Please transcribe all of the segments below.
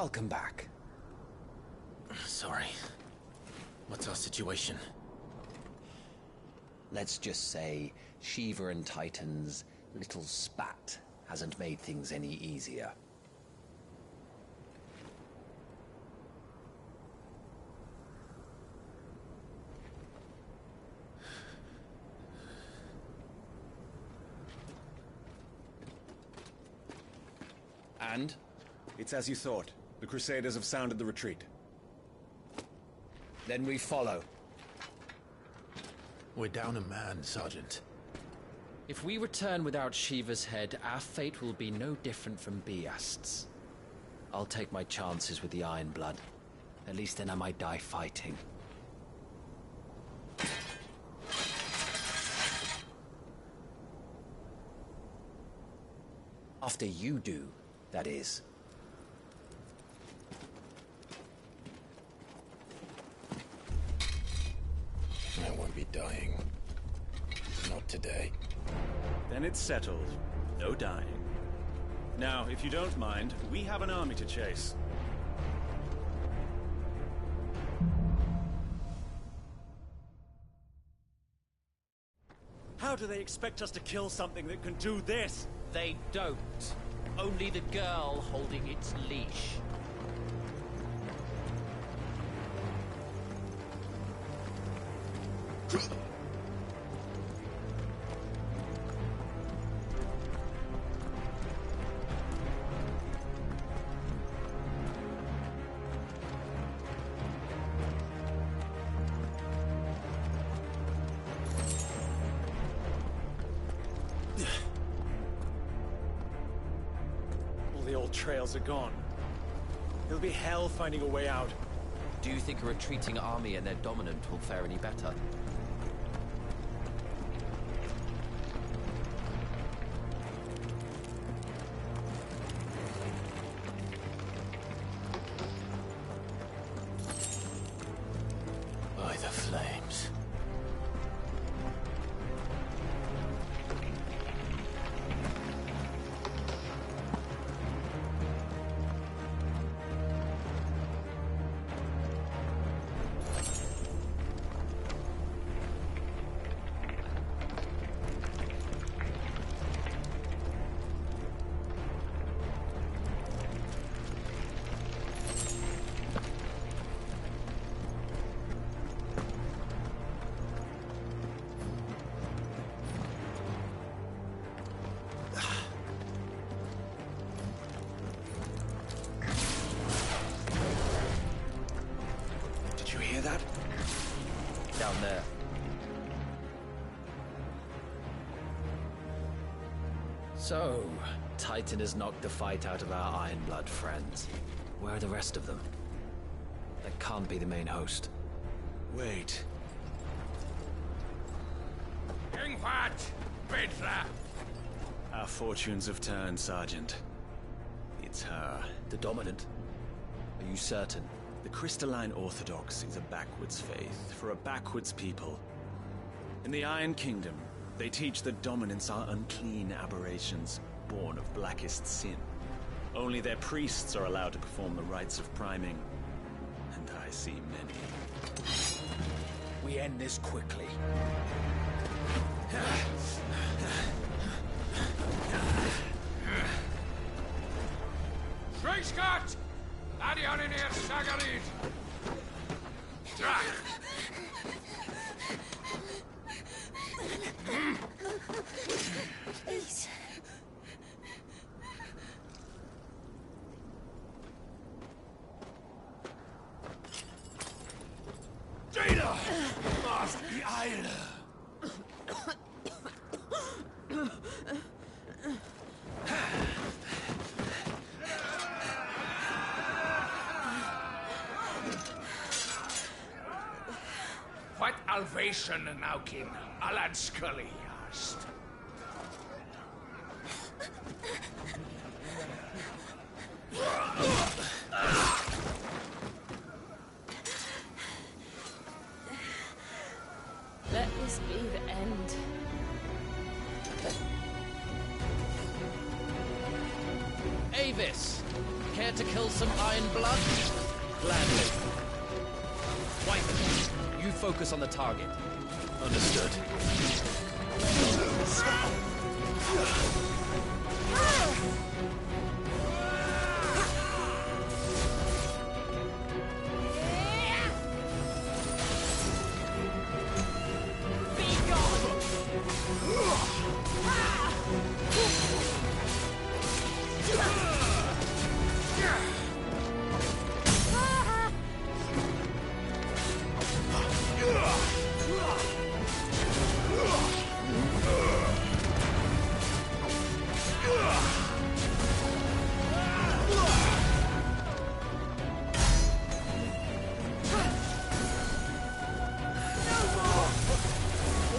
Welcome back. Sorry. What's our situation? Let's just say Shiva and Titan's little spat hasn't made things any easier. And? It's as you thought. The Crusaders have sounded the retreat. Then we follow. We're down a man, Sergeant. If we return without Shiva's head, our fate will be no different from Biast's. I'll take my chances with the Iron Blood. At least then I might die fighting. After you do, that is. I won't be dying. Not today. Then it's settled. No dying. Now, if you don't mind, we have an army to chase. How do they expect us to kill something that can do this? They don't. Only the girl holding its leash. All the old trails are gone. It'll be hell finding a way out. Do you think a retreating army and their dominant will fare any better? By the flames. Did you hear that? Down there. So, Titan has knocked the fight out of our Iron Blood friends. Where are the rest of them? That can't be the main host. Wait. Our fortunes have turned, Sergeant. It's her. The dominant? Are you certain? The Crystalline Orthodox is a backwards faith for a backwards people. In the Iron Kingdom, they teach that dominants are unclean aberrations, born of blackest sin. Only their priests are allowed to perform the rites of priming. And I see many. We end this quickly. Schreiskart! Adioninir Sagarid! Drach! Please. Jada! Must be Eile! What Alvation Naukin, Alad Scully asked. Let this be the end. Avis! Care care to kill some Iron Blood? Gladly. Wyvern, you focus on the target. Understood.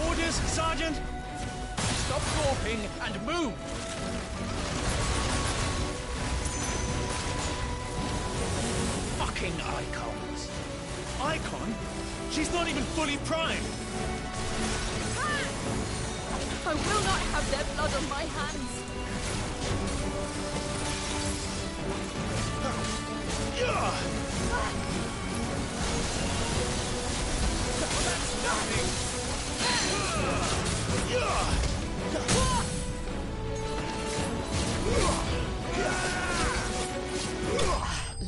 Orders, Sergeant! Stop gawping and move! Fucking icons! Icon? She's not even fully primed! I will not have their blood on my hands.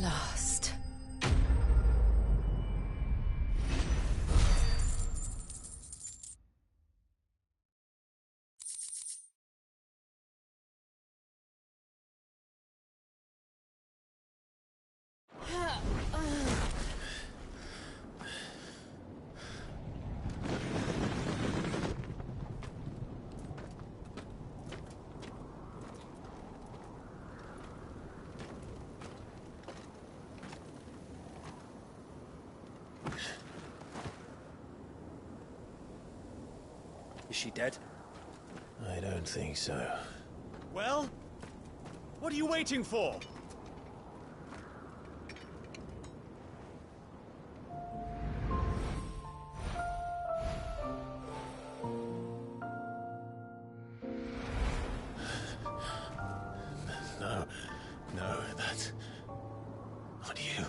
Last. Is she dead? I don't think so. Well? What are you waiting for? No, that's not you.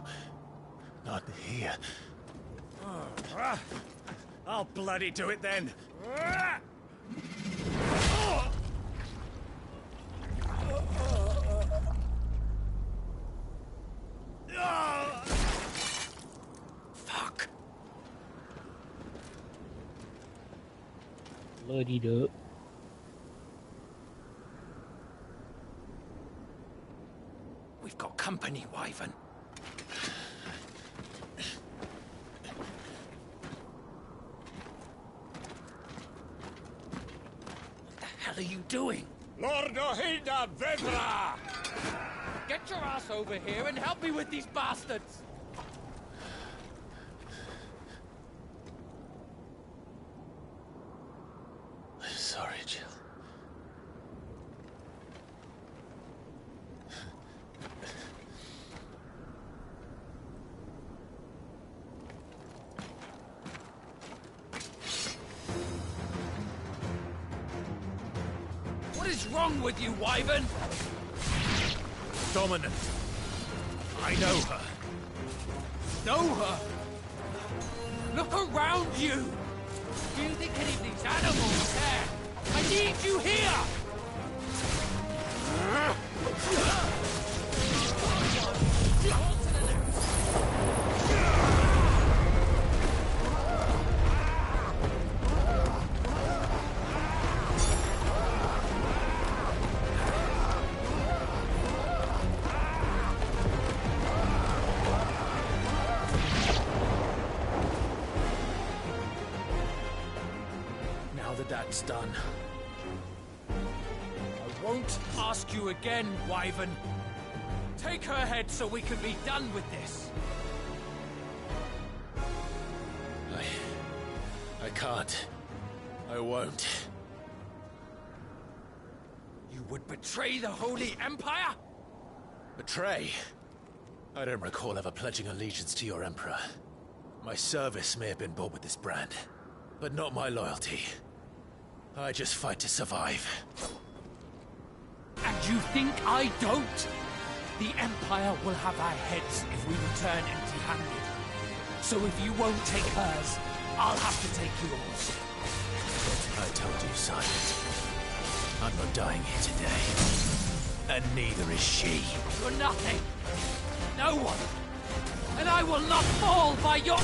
Not here. I'll bloody do it then. Fuck! Bloody dope. We've got company, Wyvern. What the hell are you doing? Lord Ohilda Vedra! Get your ass over here and help me with these bastards! I'm sorry, Jill. What is wrong with you, Wyvern? Dominant. I know her. Know her? Look around you! Do you think any of these animals care? I need you here! Now that that's done, I won't ask you again, Wyvern. Take her head so we can be done with this. I can't. I won't. You would betray the Holy Empire? Betray? I don't recall ever pledging allegiance to your Emperor. My service may have been bought with this brand, but not my loyalty. I just fight to survive. And you think I don't? The Empire will have our heads if we return empty-handed. So if you won't take hers, I'll have to take yours. I told you, Silent. I'm not dying here today. And neither is she. You're nothing. No one. And I will not fall by your...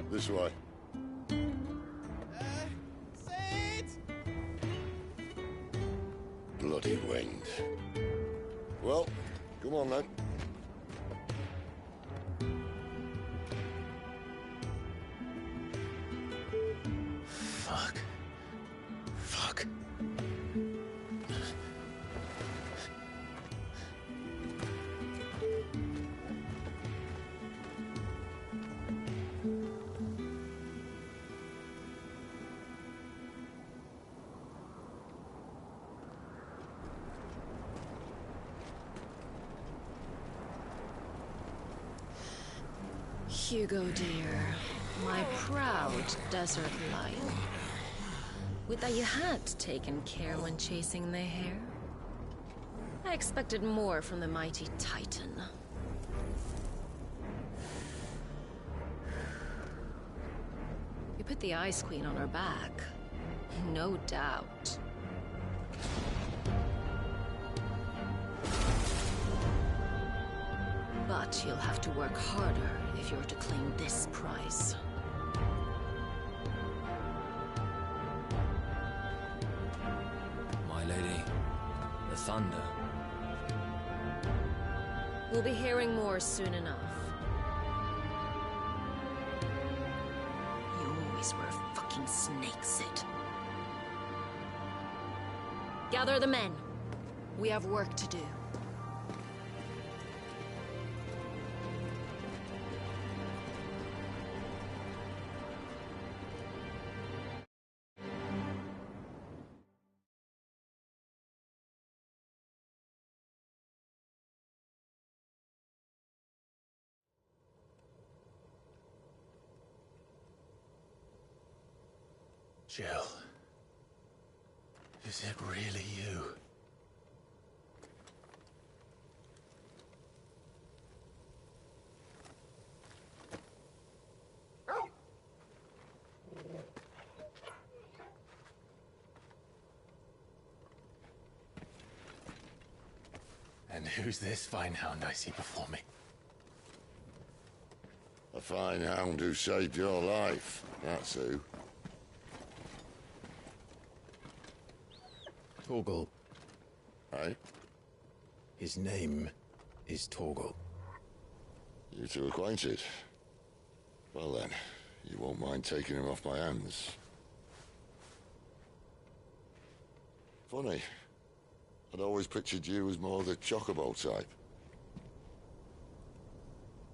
This way. Bloody wind. Well, come on then. Fuck. Fuck. Hugo, dear. My proud desert lion. Would that you had taken care when chasing the hare? I expected more from the mighty Titan. You put the Ice Queen on her back. No doubt. But you'll have to work harder if you're to claim this prize. My lady, the thunder. We'll be hearing more soon enough. You always were a fucking snake, Sid. Gather the men. We have work to do. Jill. Is it really you? And who's this fine hound I see before me? A fine hound who saved your life, that's who. Torgal. Eh? His name is Torgal. You two acquainted? Well then, you won't mind taking him off my hands. Funny. I'd always pictured you as more the chocobo type.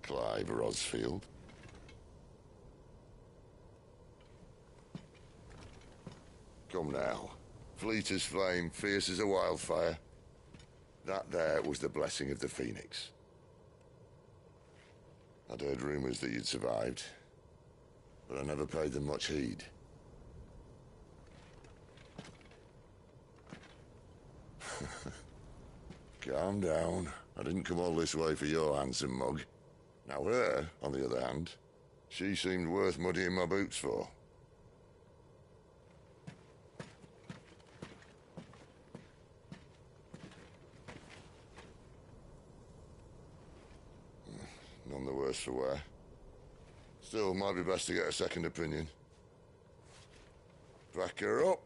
Clive Rosfield. Come now. Fleet as flame, fierce as a wildfire. That there was the blessing of the Phoenix. I'd heard rumors that you'd survived, but I never paid them much heed. Calm down. I didn't come all this way for your handsome mug. Now her, on the other hand, she seemed worth muddying my boots for. None the worse for wear. Still, might be best to get a second opinion. Back her up.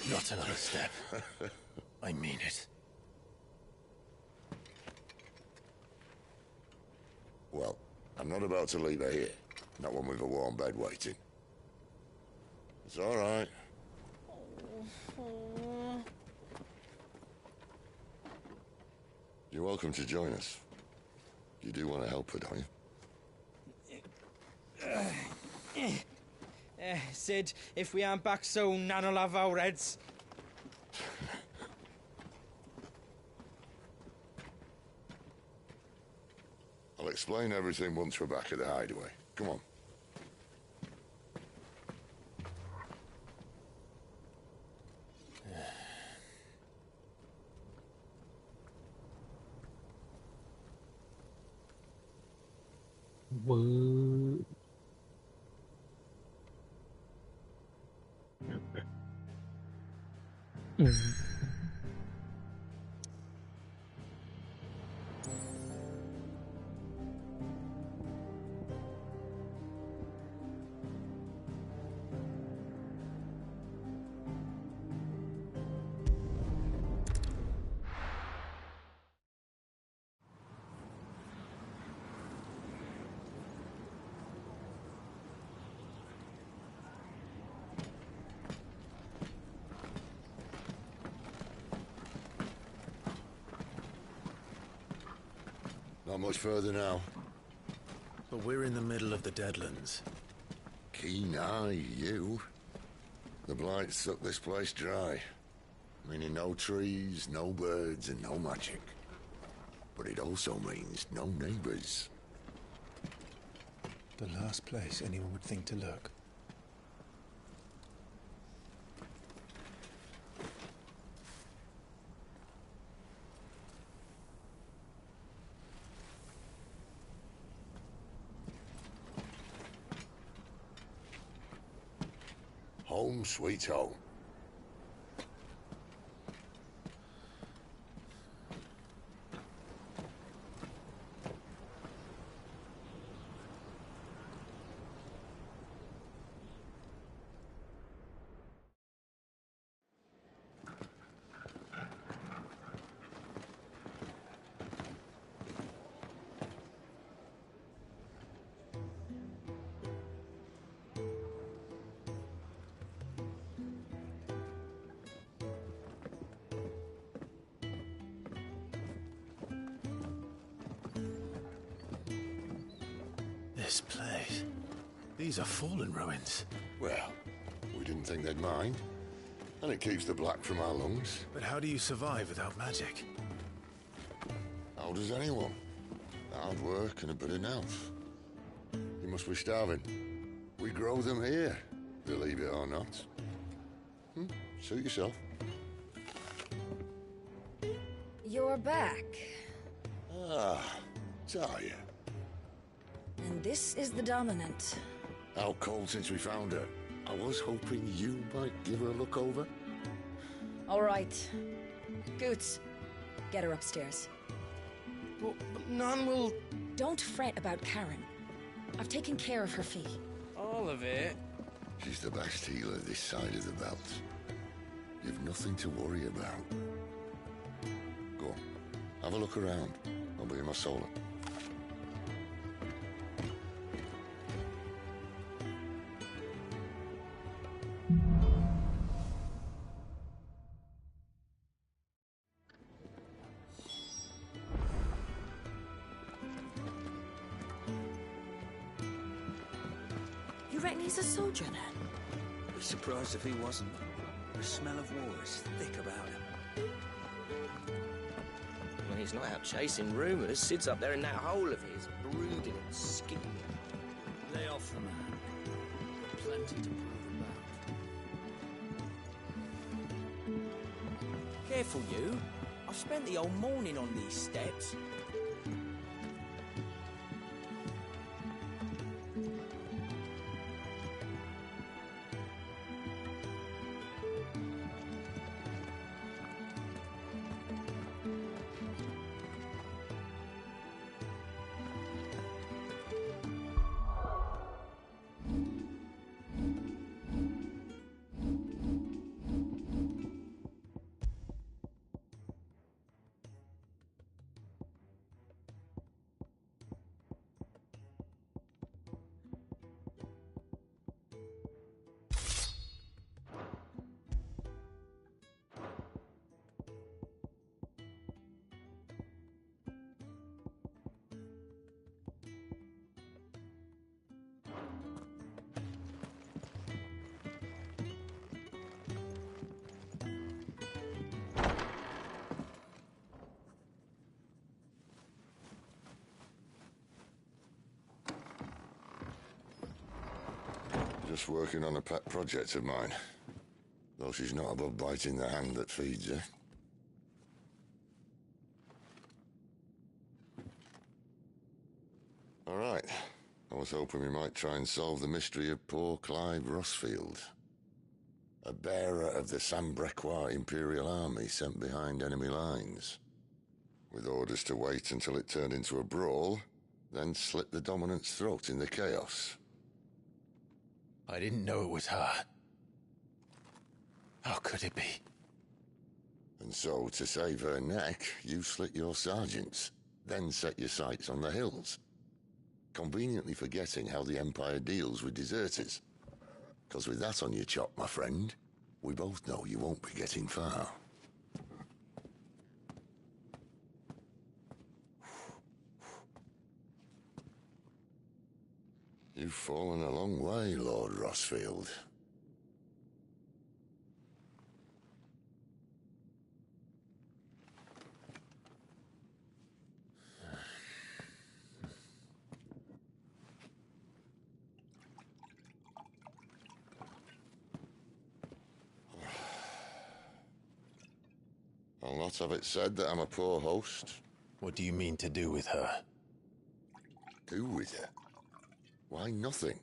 Not another step. I mean it. Well, I'm not about to leave her here. Not one with a warm bed waiting. It's all right. You're welcome to join us. You do want to help her, don't you? Sid, if we aren't back soon, Nan'll have our heads. I'll explain everything once we're back at the hideaway. Come on. What? Not much further now. But we're in the middle of the Deadlands. Keen eye, you. The blight sucked this place dry. Meaning no trees, no birds, and no magic. But it also means no neighbors. The last place anyone would think to look. Home sweet home. This place. These are fallen ruins. Well, we didn't think they'd mind. And it keeps the black from our lungs. But how do you survive without magic? How does anyone? Hard work and a bit of nerve. You must be starving. We grow them here, believe it or not. Suit yourself. You're back. Ah, Talia. And this is the Dominant. Out cold since we found her. I was hoping you might give her a look over. All right. Goots, get her upstairs. But Nan will... Don't fret about Karen. I've taken care of her fee. All of it? She's the best healer this side of the belt. You've nothing to worry about. Go on, have a look around. I'll be in my solar. You reckon he's a soldier, then? Be surprised if he wasn't. The smell of war is thick about him. When he's not out chasing rumours, Sid's up there in that hole of his, brooding and skipping. Lay off the man. Plenty to prove about. Careful, you. I've spent the whole morning on these steps. Just working on a pet project of mine. Though she's not above biting the hand that feeds her. All right. I was hoping we might try and solve the mystery of poor Clive Rossfield. A bearer of the Sambrequois Imperial Army sent behind enemy lines. With orders to wait until it turned into a brawl, then slit the Dominant's throat in the chaos. I didn't know it was her. How could it be? And so, to save her neck, you slit your sergeants, then set your sights on the hills. Conveniently forgetting how the Empire deals with deserters. Because with that on your chop, my friend, we both know you won't be getting far. You've fallen a long way, Lord Rossfield. I'll not have it said that I'm a poor host. What do you mean to do with her? Do with her? Why, nothing.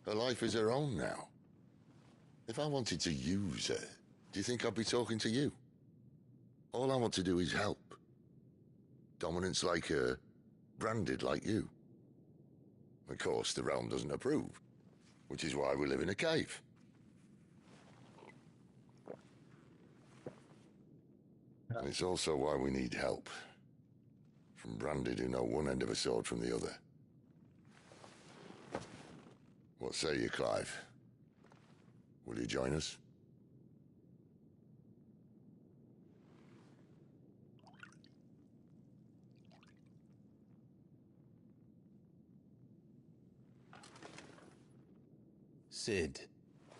Her life is her own now. If I wanted to use her, do you think I'd be talking to you? All I want to do is help. Dominants like her, branded like you. Of course, the realm doesn't approve, which is why we live in a cave. And it's also why we need help. From branded who know one end of a sword from the other. What say you, Clive? Will you join us? Sid,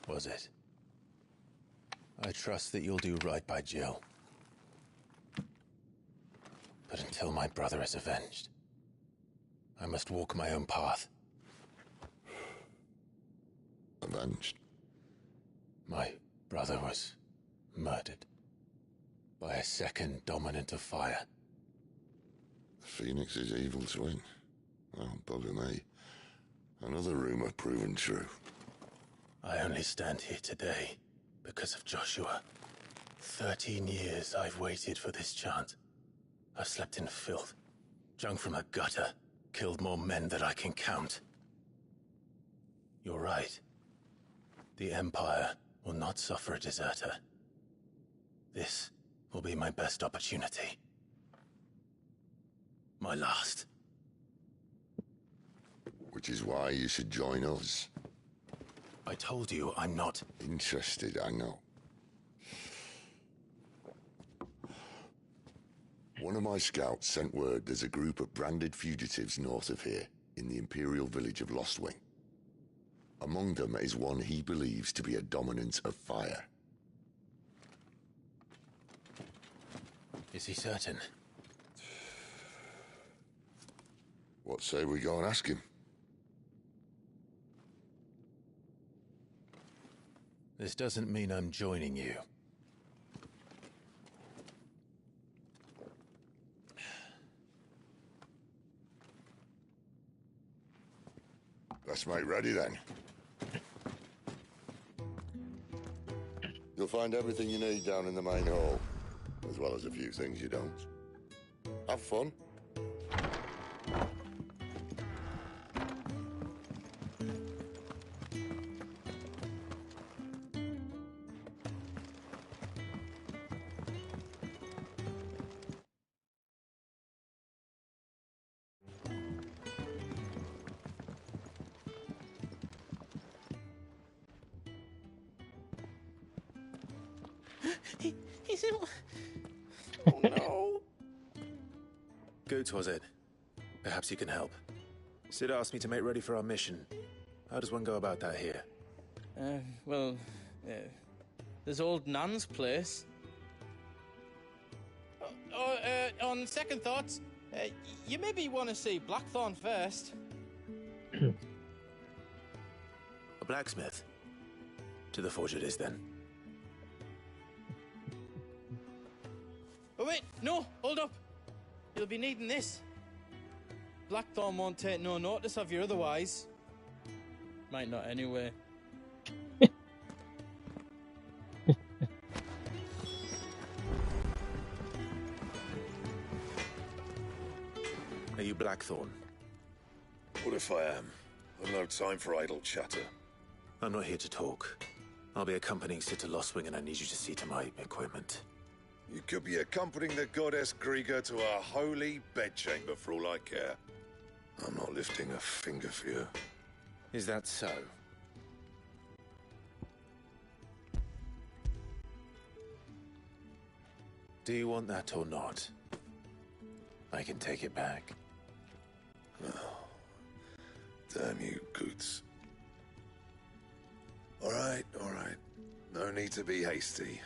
was it? I trust that you'll do right by Jill. But until my brother is avenged, I must walk my own path. Avenged? My brother was murdered by a second Dominant of Fire. Phoenix's evil twin. Oh, bugger me. Another rumor proven true. I only stand here today because of Joshua. 13 years I've waited for this chance. I've slept in filth, drunk from a gutter, killed more men than I can count. You're right. The Empire will not suffer a deserter. This will be my best opportunity. My last. Which is why you should join us. I told you I'm not interested, I know. One of my scouts sent word there's a group of branded fugitives north of here, in the Imperial village of Lostwing. Among them is one he believes to be a dominant of fire. Is he certain? What say we go and ask him? This doesn't mean I'm joining you. Let's make ready then. You'll find everything you need down in the main hall, as well as a few things you don't. Have fun. He's in... Oh no! Goots, was it? Perhaps you can help. Sid asked me to make ready for our mission. How does one go about that here? Well, there's old Nan's place. On second thoughts, you maybe want to see Blackthorn first. A blacksmith? To the forge it is, then. Oh wait, no, hold up. You'll be needing this. Blackthorn won't take no notice of you otherwise. Might not anyway. Are you Blackthorn? What if I am? I've no time for idle chatter. I'm not here to talk. I'll be accompanying Sid to Lostwing, and I need you to see to my equipment. You could be accompanying the goddess Krieger to our holy bedchamber for all I care. I'm not lifting a finger for you. Is that so? Do you want that or not? I can take it back. Oh, damn you, Goots. All right. No need to be hasty.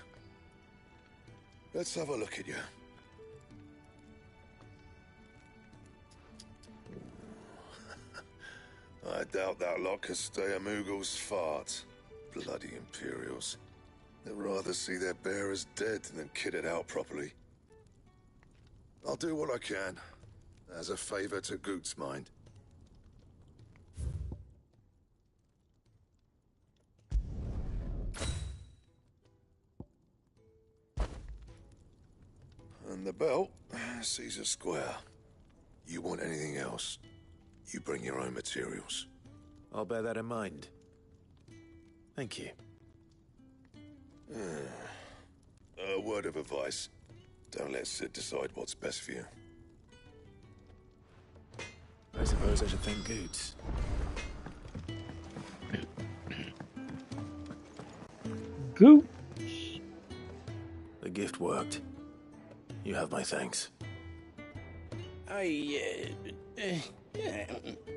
Let's have a look at you. I doubt that lot could stay a Moogle's fart. Bloody Imperials. They'd rather see their bearers dead than kitted out properly. I'll do what I can, as a favor to Goot's mind. And the belt, Caesar Square. You want anything else, you bring your own materials. I'll bear that in mind. Thank you. A word of advice. Don't let Sid decide what's best for you. I suppose I should thank Goots. Goot. The gift worked. You have my thanks.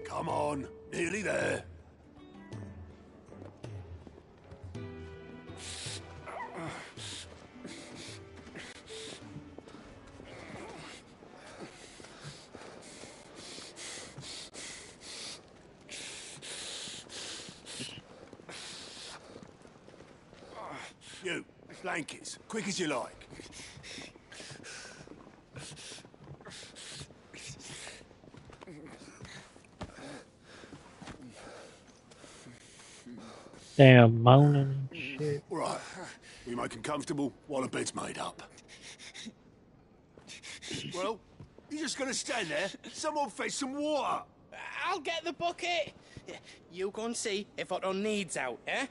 Come on, nearly there. You, blankets, quick as you like. Damn, moaning and shit. Right, we make him comfortable while the bed's made up. Well, you just gonna stand there? Someone fetch some water. I'll get the bucket. You go and see if Otto needs out, eh?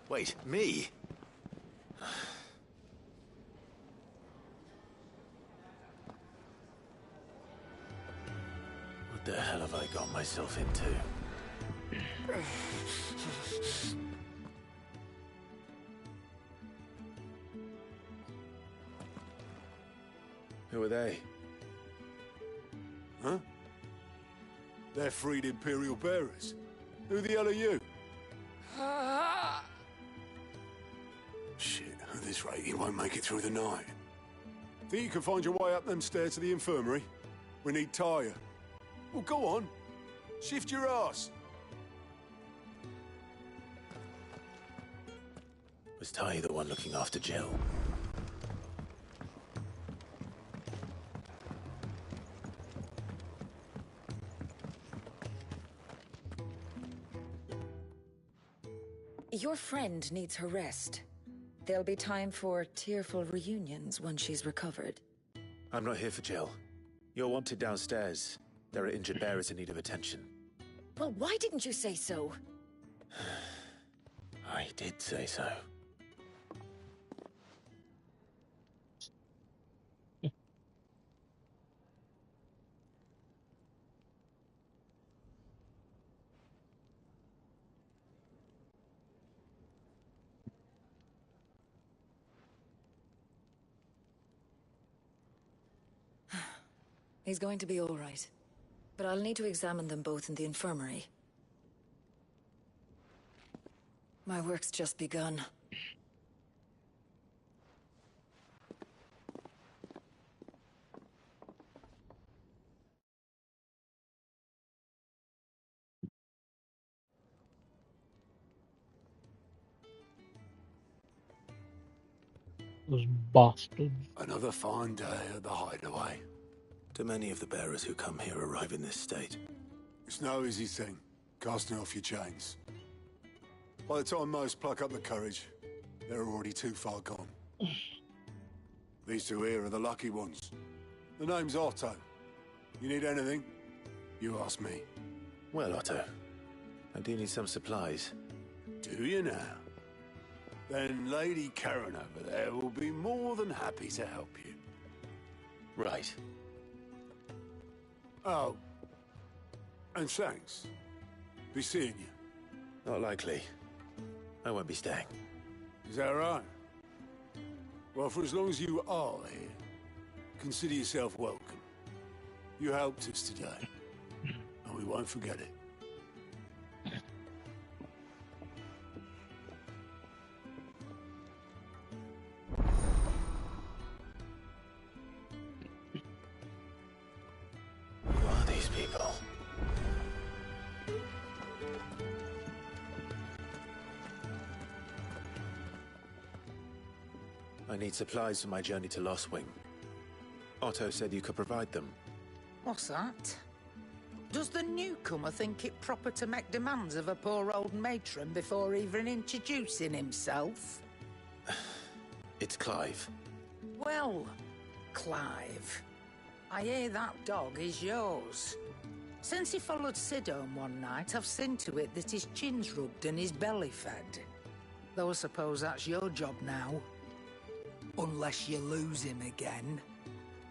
Wait, me? What the hell have I got myself into? Who are they? Huh? They're freed Imperial bearers. Who the hell are you? Shit, at this rate, he won't make it through the night. Think you can find your way up them stairs to the infirmary? We need Tyre. Well, go on. Shift your ass. Was Ty the one looking after Jill? Your friend needs her rest. There'll be time for tearful reunions once she's recovered. I'm not here for Jill. You're wanted downstairs. There are injured bearers in need of attention. Well, why didn't you say so? I did say so. He's going to be all right. But I'll need to examine them both in the infirmary. My work's just begun. Those bastards. Another fine day at the hideaway. Do many of the bearers who come here arrive in this state? It's no easy thing, casting off your chains. By the time most pluck up the courage, they're already too far gone. These two here are the lucky ones. The name's Otto. You need anything? You ask me. Well, Otto, I do need some supplies. Do you now? Then Lady Karen over there will be more than happy to help you. Right. Oh. And thanks. Be seeing you. Not likely. I won't be staying. Is that right? Well, for as long as you are here, consider yourself welcome. You helped us today, and we won't forget it. Who are these people? I need supplies for my journey to Lostwing. Otto said you could provide them. What's that? Does the newcomer think it proper to make demands of a poor old matron before even introducing himself? It's Clive. Well, Clive, I hear that dog is yours. Since he followed Sid home one night, I've seen to it that his chin's rubbed and his belly fed. Though I suppose that's your job now. Unless you lose him again.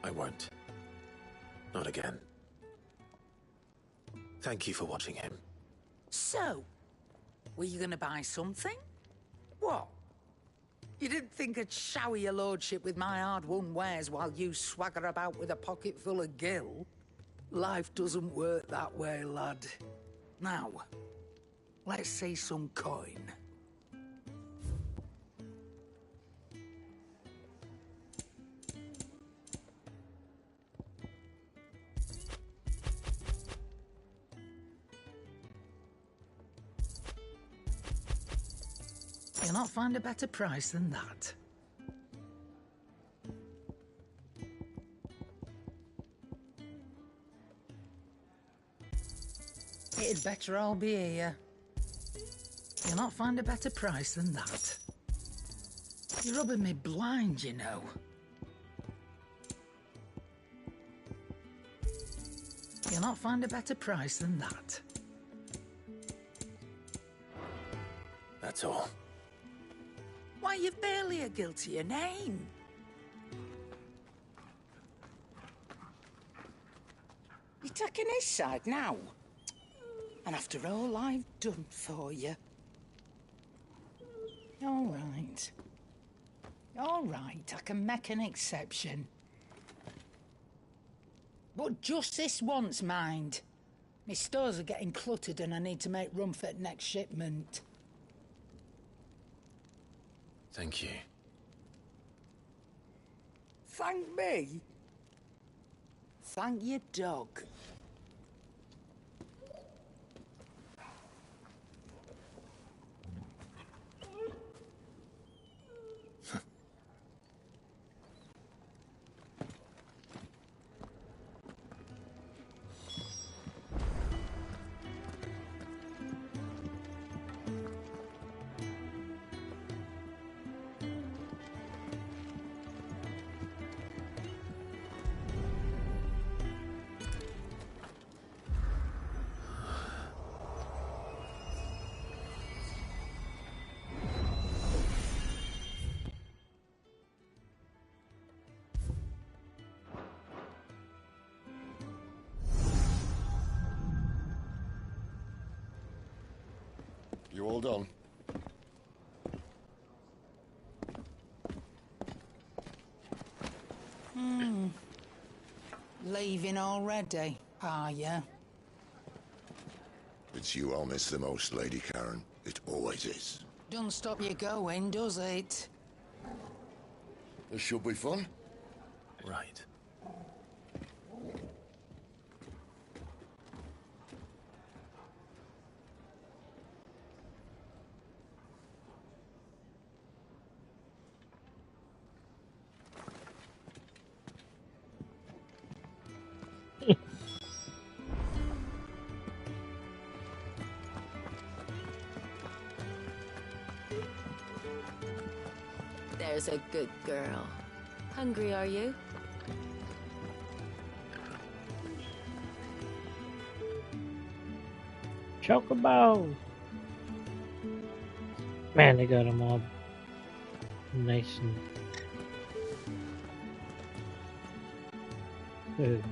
I won't. Not again. Thank you for watching him. So, were you gonna buy something? What? You didn't think I'd shower your lordship with my hard-won wares while you swagger about with a pocket full of gil? Life doesn't work that way, lad. Now, let's see some coin. You'll not find a better price than that. It'd better all be here. You'll not find a better price than that. You're rubbing me blind, you know. You'll not find a better price than that. That's all. Why, you've barely a guiltier name. You're taking his side now? And after all I've done for you. All right. All right, I can make an exception. But just this once, mind. My stores are getting cluttered and I need to make room for the next shipment. Thank you. Thank me? Thank your dog. You all done? Leaving already, are ya? It's you I'll miss the most, Lady Karen. It always is. Don't stop you going, does it? This should be fun. Right. There's a good girl. Hungry, are you? Chocobo! Man, they got them all nice and good.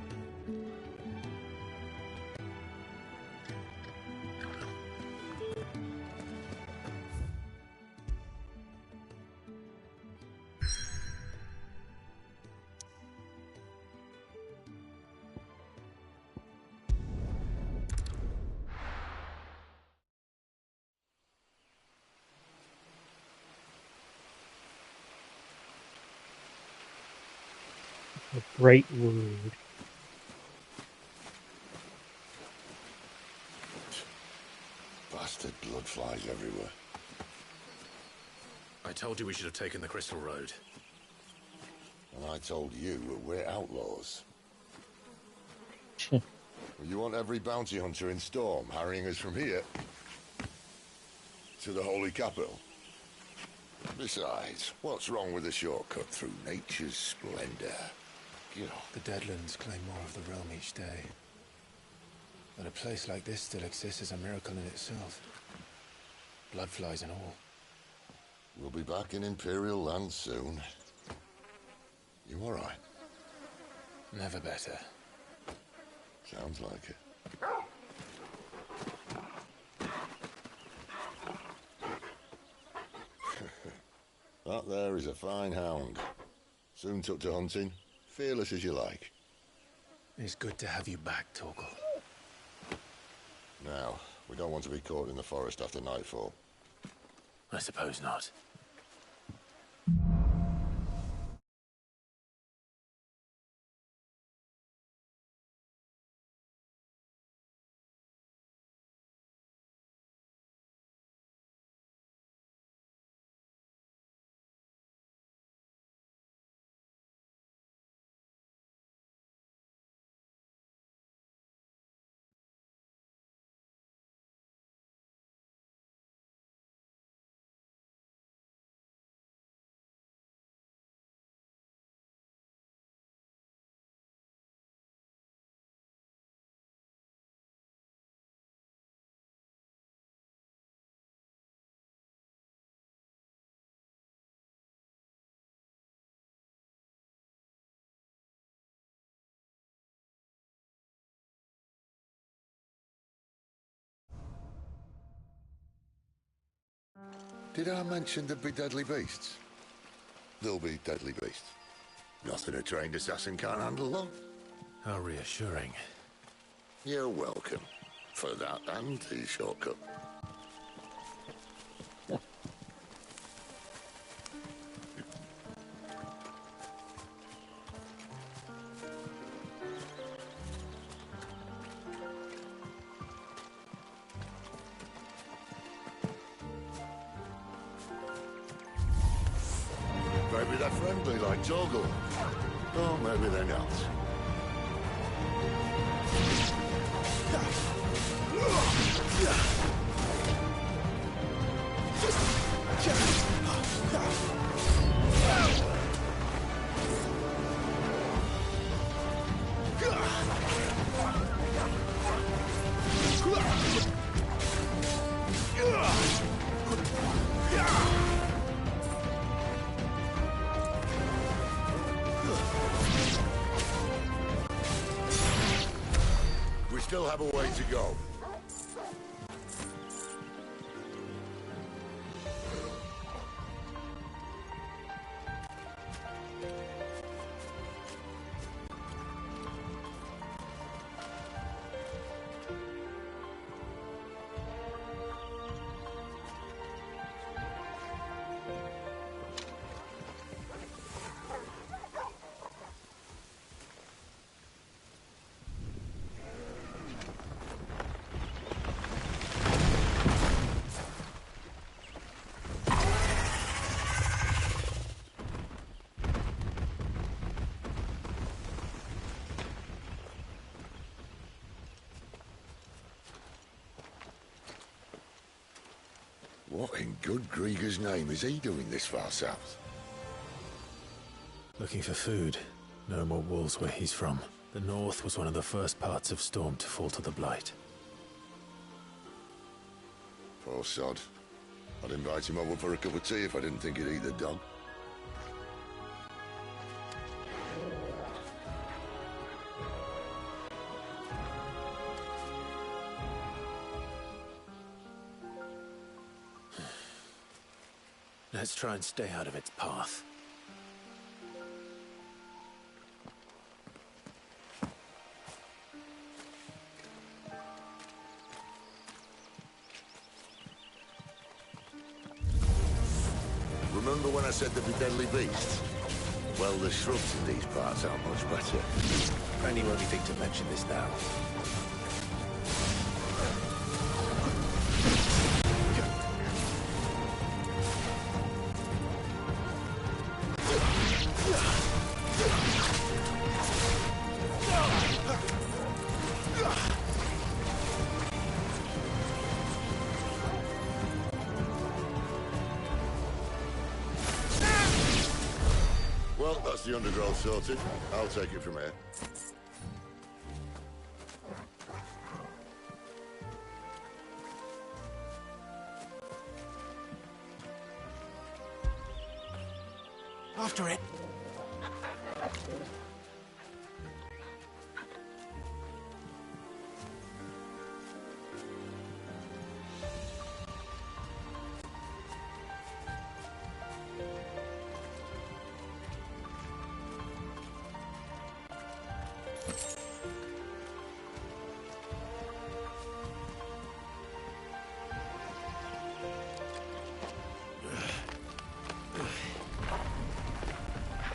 A great word. Bastard blood flies everywhere. I told you we should have taken the Crystal Road. And I told you we're outlaws. You want every bounty hunter in Storm harrying us from here to the Holy Capital? Besides, what's wrong with a shortcut through nature's splendor? The Deadlands claim more of the realm each day. That a place like this still exists is a miracle in itself. Bloodflies and all. We'll be back in Imperial land soon. You all right? Never better. Sounds like it. That there is a fine hound. Soon took to hunting. Fearless as you like. It's good to have you back, Torgal. Now, we don't want to be caught in the forest after nightfall. I suppose not. Did I mention there'd be deadly beasts? There'll be deadly beasts. Nothing a trained assassin can't handle, though. How reassuring. You're welcome. for that and the shortcut. Maybe they're friendly like Torgal. Or maybe they're not. We still have a way to go. What in good Grieger's name is he doing this far south? Looking for food. No more wolves where he's from. The north was one of the first parts of Storm to fall to the Blight. Poor sod. I'd invite him over for a cup of tea if I didn't think he'd eat the dog. Let's try and stay out of its path. Remember when I said there'd be deadly beasts? Well, the shrubs in these parts aren't much better. Granny won't be think to mention this now. Well, that's the undergrowth sorted. I'll take it from here. After it.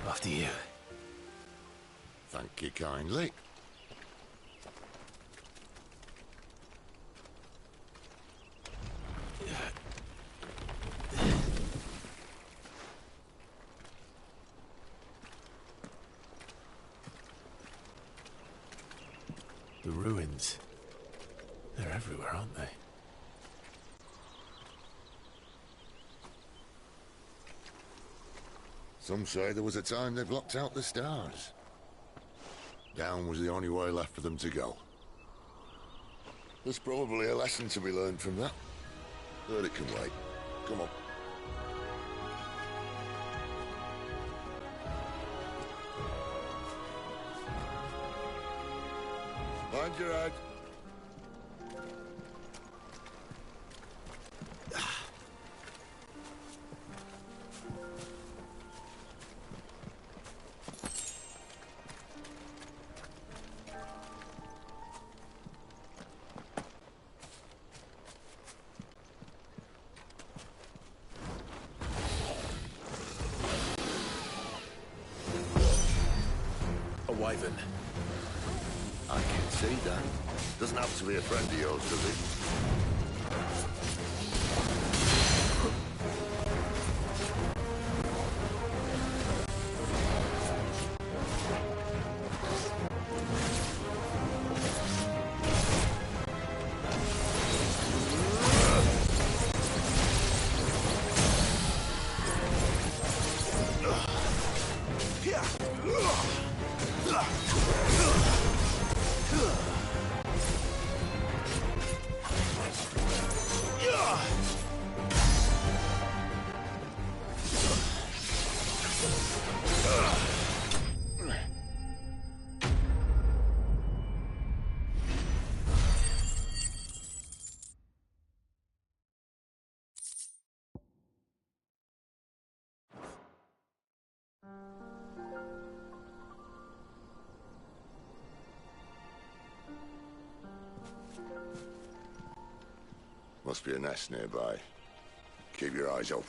After you. Thank you kindly. The ruins. They're everywhere, aren't they? Some say there was a time they blocked out the stars. Down was the only way left for them to go. There's probably a lesson to be learned from that. But it can wait. Come on. Mind your head. wyvern. I can see that. Doesn't happen to be a friend of yours, does it? Must be a nest nearby. Keep your eyes open.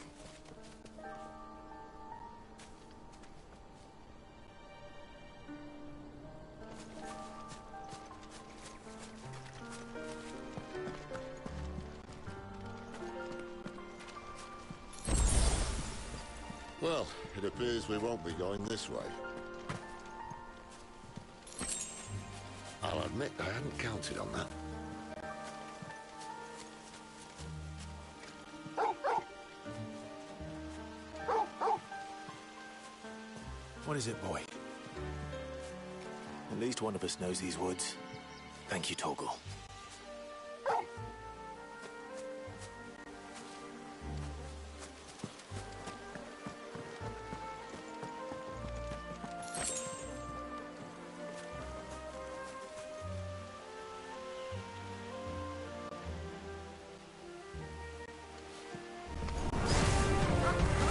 Well, it appears we won't be going this way. I'll admit I hadn't counted on that. What is it, boy? At least one of us knows these woods. Thank you, Torgal.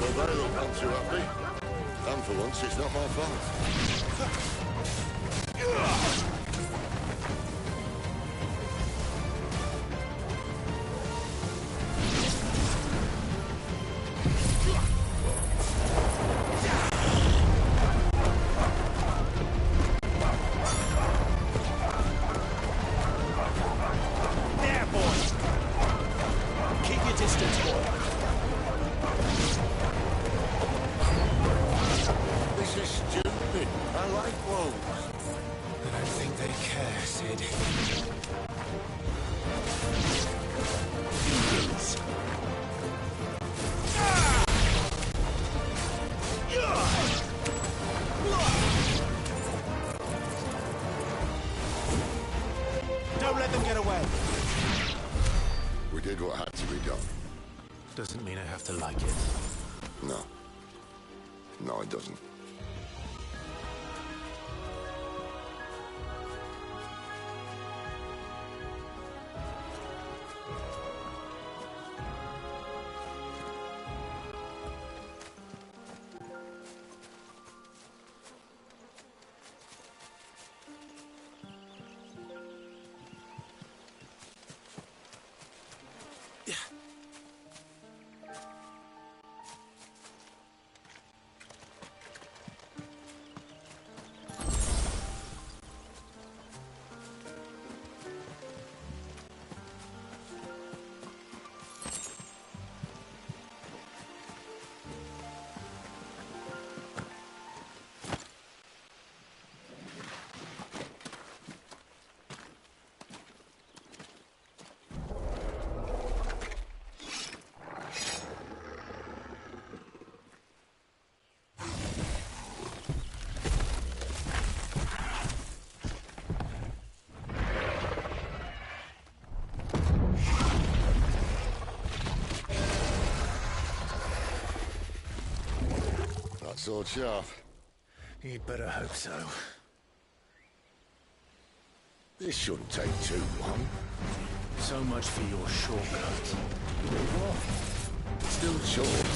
Well, they look not too happy. And for once, it's not my fault. There, boy! Keep your distance, boy. This is stupid. I like wolves. I don't think they care, Sid. Humans. Don't let them get away. We did what had to be done. Doesn't mean I have to like it. No. No, it doesn't. That sword sharp. You'd better hope so. This shouldn't take too long. So much for your shortcut. Still short,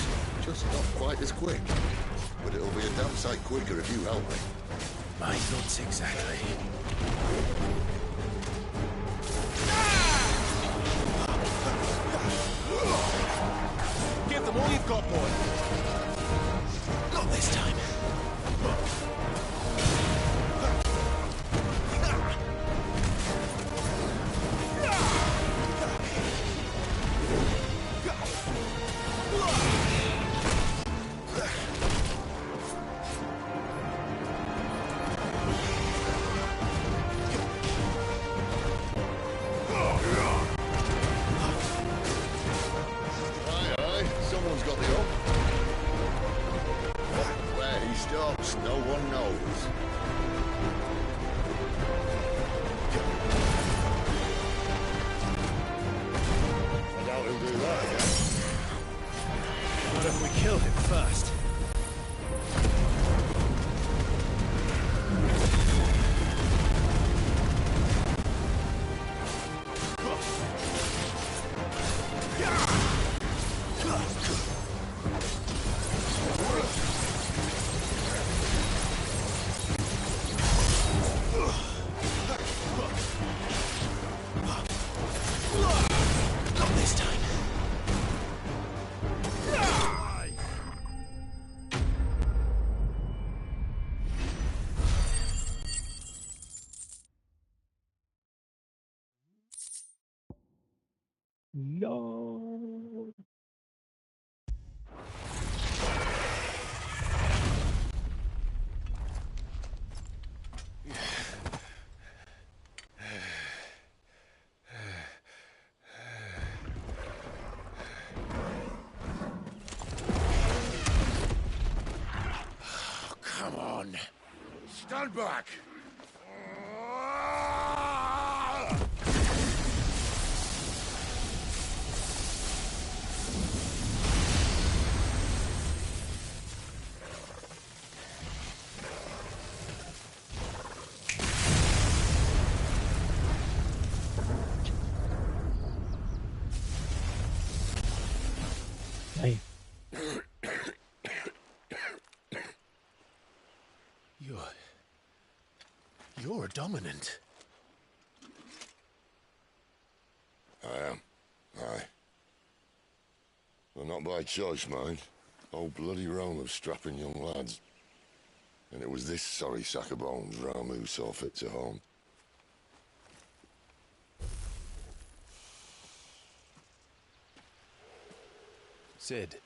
just not quite as quick. But it'll be a damn sight quicker if you help me. My thoughts exactly. Give them all you've got, boy. Not this time. first. Not this time. No. Come on. Stand back! Hey. You're a dominant. I am. Aye. Well, not by choice, mind. Whole bloody realm of strapping young lads. And it was this sorry sack of bones Ramu saw fit to home. Cid,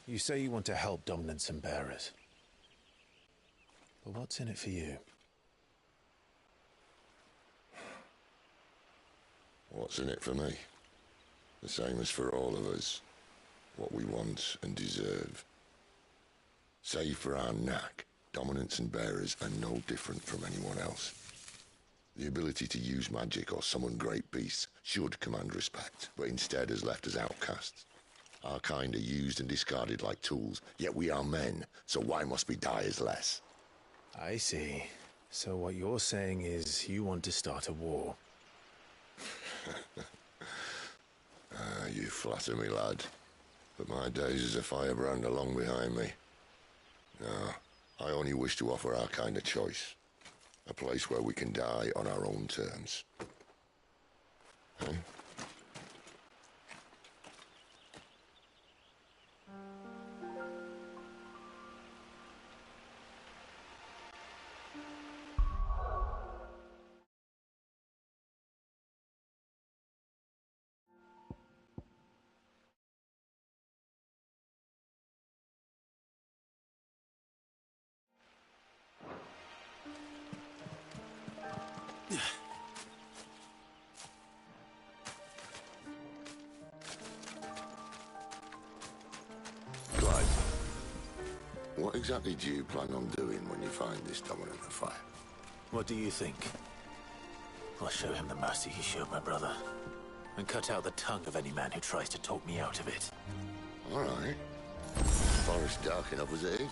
you say you want to help dominants and bearers. But what's in it for you? What's in it for me? The same as for all of us. What we want and deserve. Save for our knack, dominants and bearers are no different from anyone else. The ability to use magic or summon great beasts should command respect, but instead has left us outcasts. Our kind are used and discarded like tools, yet we are men, so why must we die as less? I see. So what you're saying is you want to start a war. You flatter me, lad. But my days as a firebrand are long behind me. No, I only wish to offer our kind a choice. A place where we can die on our own terms. Eh? What exactly do you plan on doing when you find this dominant of fire? What do you think? I'll show him the mercy he showed my brother, and cut out the tongue of any man who tries to talk me out of it. All right. Forest dark enough as it is.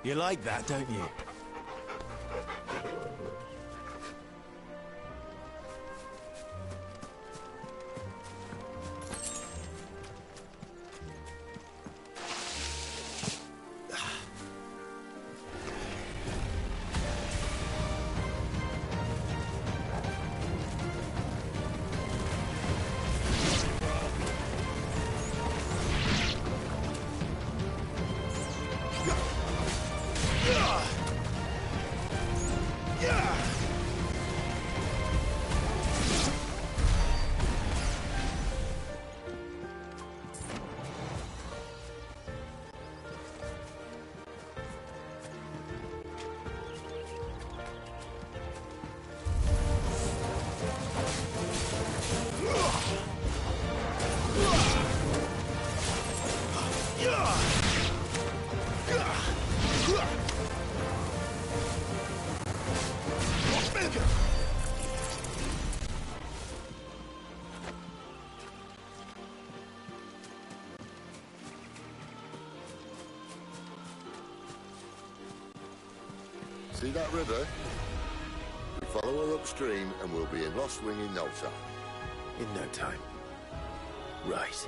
You like that, don't you? See that river? We follow her upstream and we'll be in Lost Wing in no time. In no time. Right.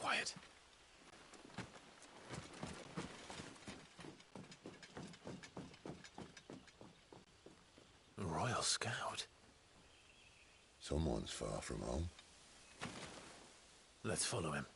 Quiet. A Royal Scout? Someone's far from home. Let's follow him.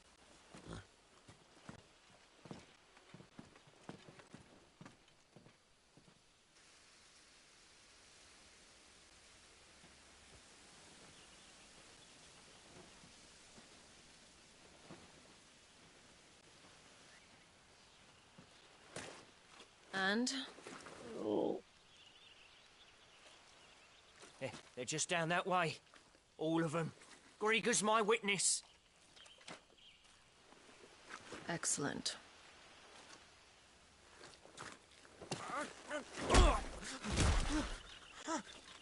And? They're just down that way. All of them. Greagor's my witness. Excellent.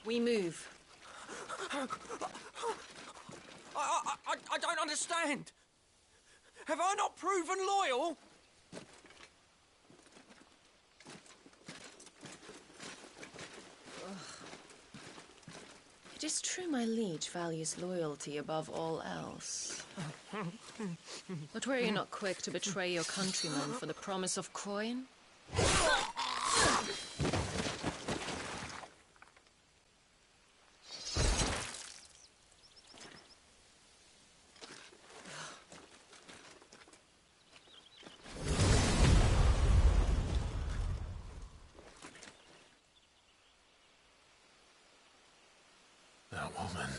We move. I don't understand. Have I not proven loyal? It is true my liege values loyalty above all else. But were you not quick to betray your countrymen for the promise of coin? That woman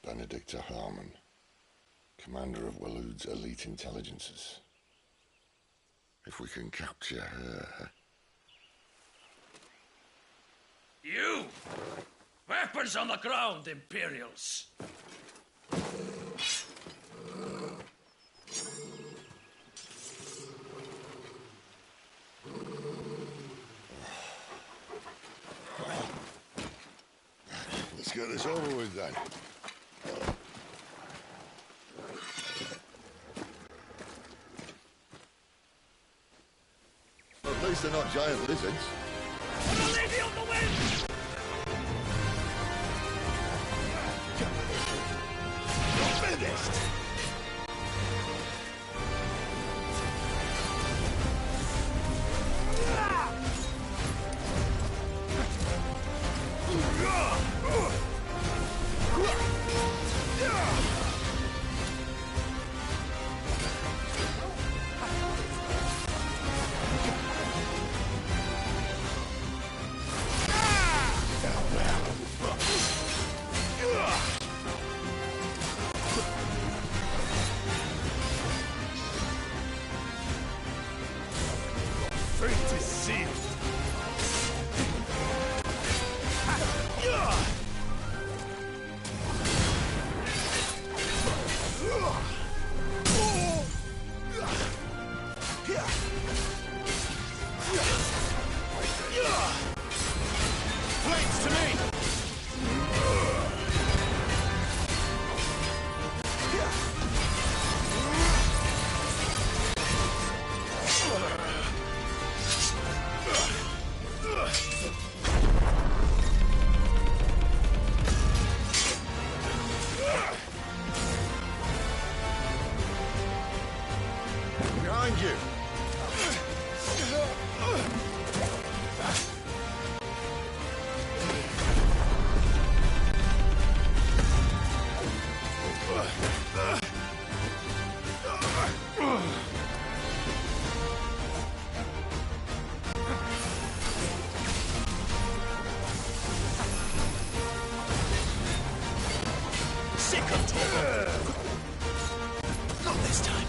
Benedicta Harmon, commander of Waloed's elite intelligences. If we can capture her... You! Weapons on the ground, Imperials! Let's get this over with then. At least they're not giant lizards. Lady of the Wind! You're finished! Fate is sealed. Flames to me! Behind you! Sick of Torgo! Not this time.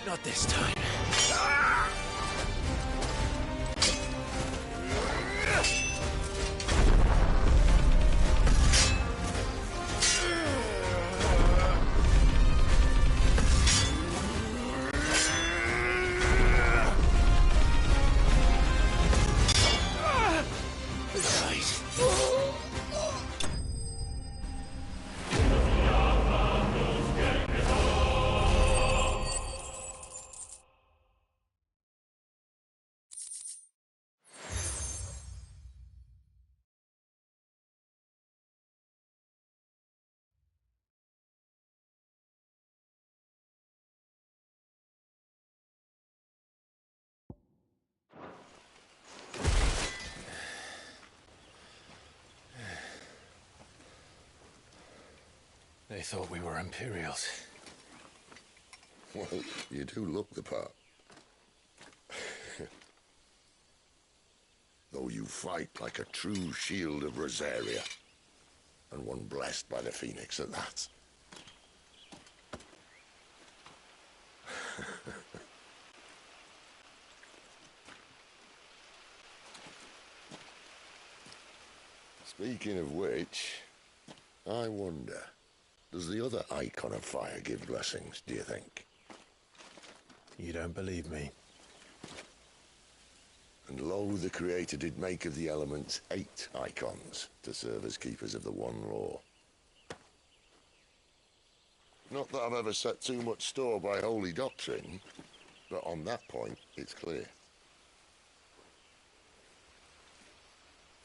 Not this time. They thought we were Imperials. Well, you do look the part. Though you fight like a true shield of Rosaria. And one blessed by the Phoenix at that. Speaking of which, I wonder, does the other Icon of Fire give blessings, do you think? You don't believe me? And lo, the Creator did make of the elements 8 Icons to serve as keepers of the One Law. Not that I've ever set too much store by holy doctrine, but on that point, it's clear.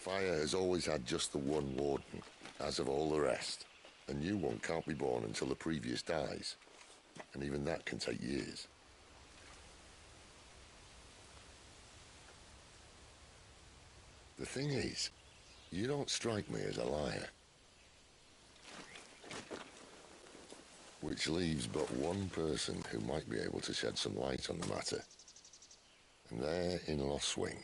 Fire has always had just the one warden, as of all the rest. A new one can't be born until the previous dies. And even that can take years. The thing is, you don't strike me as a liar. Which leaves but one person who might be able to shed some light on the matter. And they're in Lost Swing.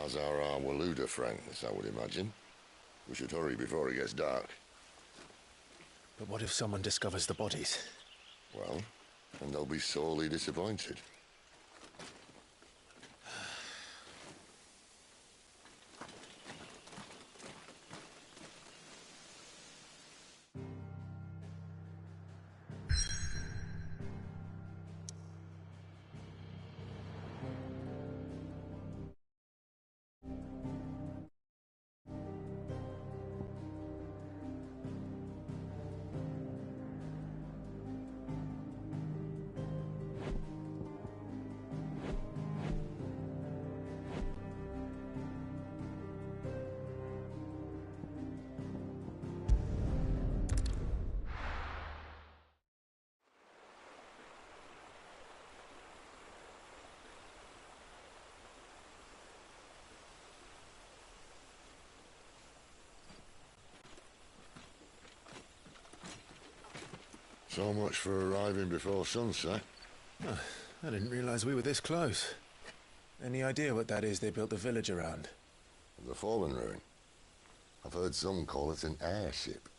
As are our Waluda friends, I would imagine. We should hurry before it gets dark. But what if someone discovers the bodies? Well, and they'll be sorely disappointed. So much for arriving before sunset. Oh, I didn't realize we were this close. Any idea what that is they built the village around? The Fallen Ruin. I've heard some call it an airship.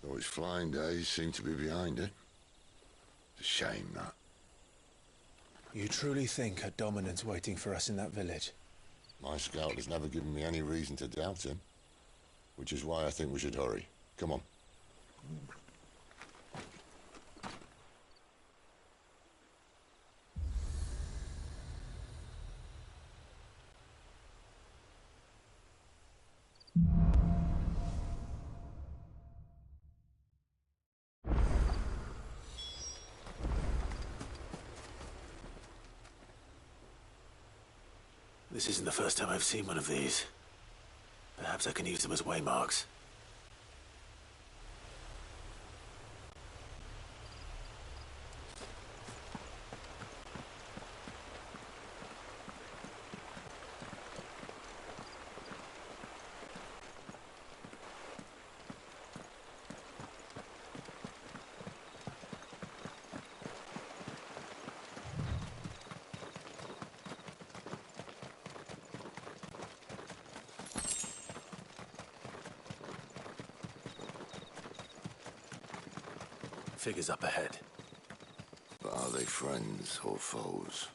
Though its flying days seem to be behind it. It's a shame, that. You truly think a dominant's waiting for us in that village? My scout has never given me any reason to doubt him. Which is why I think we should hurry. Come on. This isn't the first time I've seen one of these. Perhaps I can use them as waymarks. Figures up ahead. But are they friends or foes?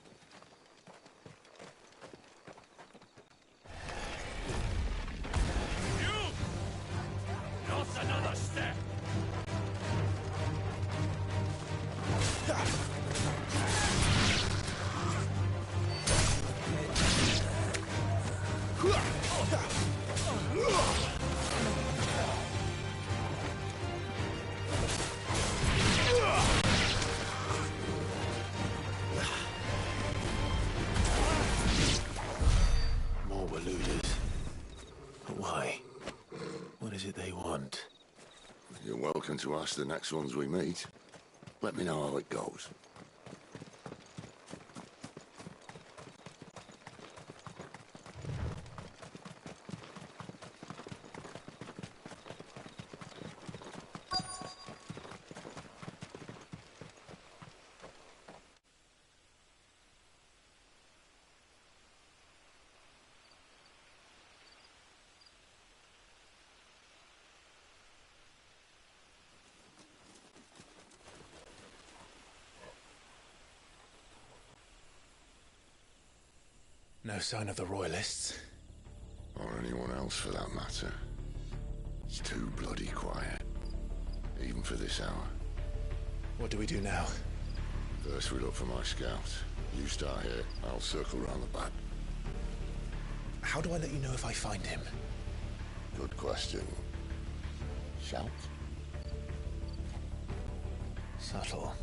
You! Not another step! You're welcome to ask the next ones we meet. Let me know how it goes. No sign of the Royalists. Or anyone else for that matter. It's too bloody quiet. Even for this hour. What do we do now? First we look for my scout. You start here, I'll circle round the back. How do I let you know if I find him? Good question. Shout? Subtle.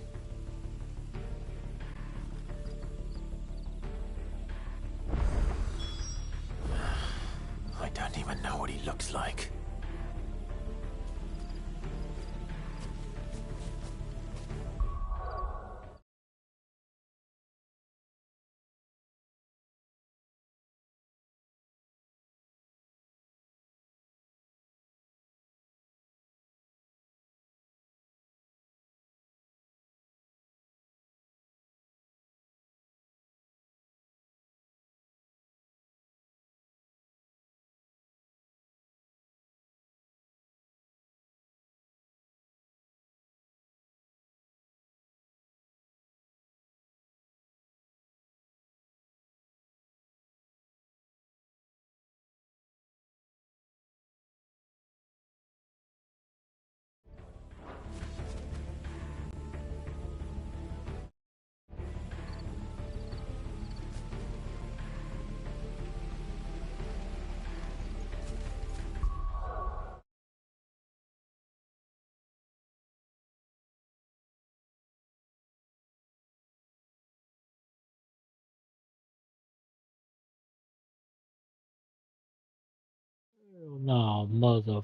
No, mother.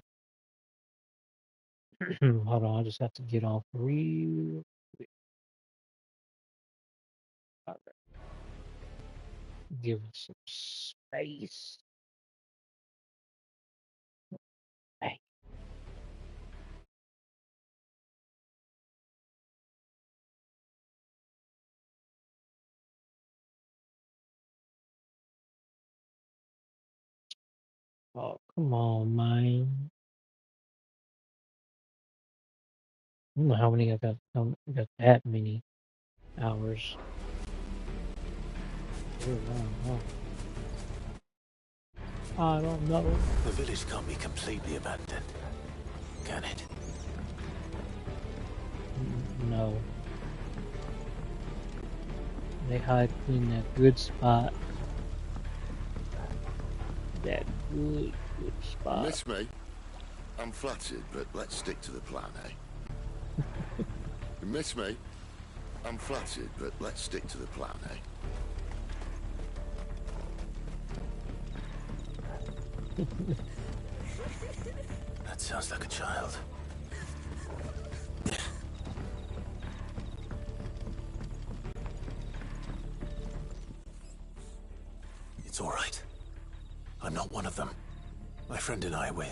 Hold on, I just have to get off real quick. All right. Give it some space. Hey. Oh, come on, man. I don't know how many I got. I got that many hours. I don't know. The village can't be completely abandoned, can it? No. They hide in that good spot. That good spot. Miss me? I'm flattered, but let's stick to the plan, eh? You miss me? I'm flattered, but let's stick to the plan, eh? That sounds like a child. It's all right. I'm not one of them. My friend and I, we're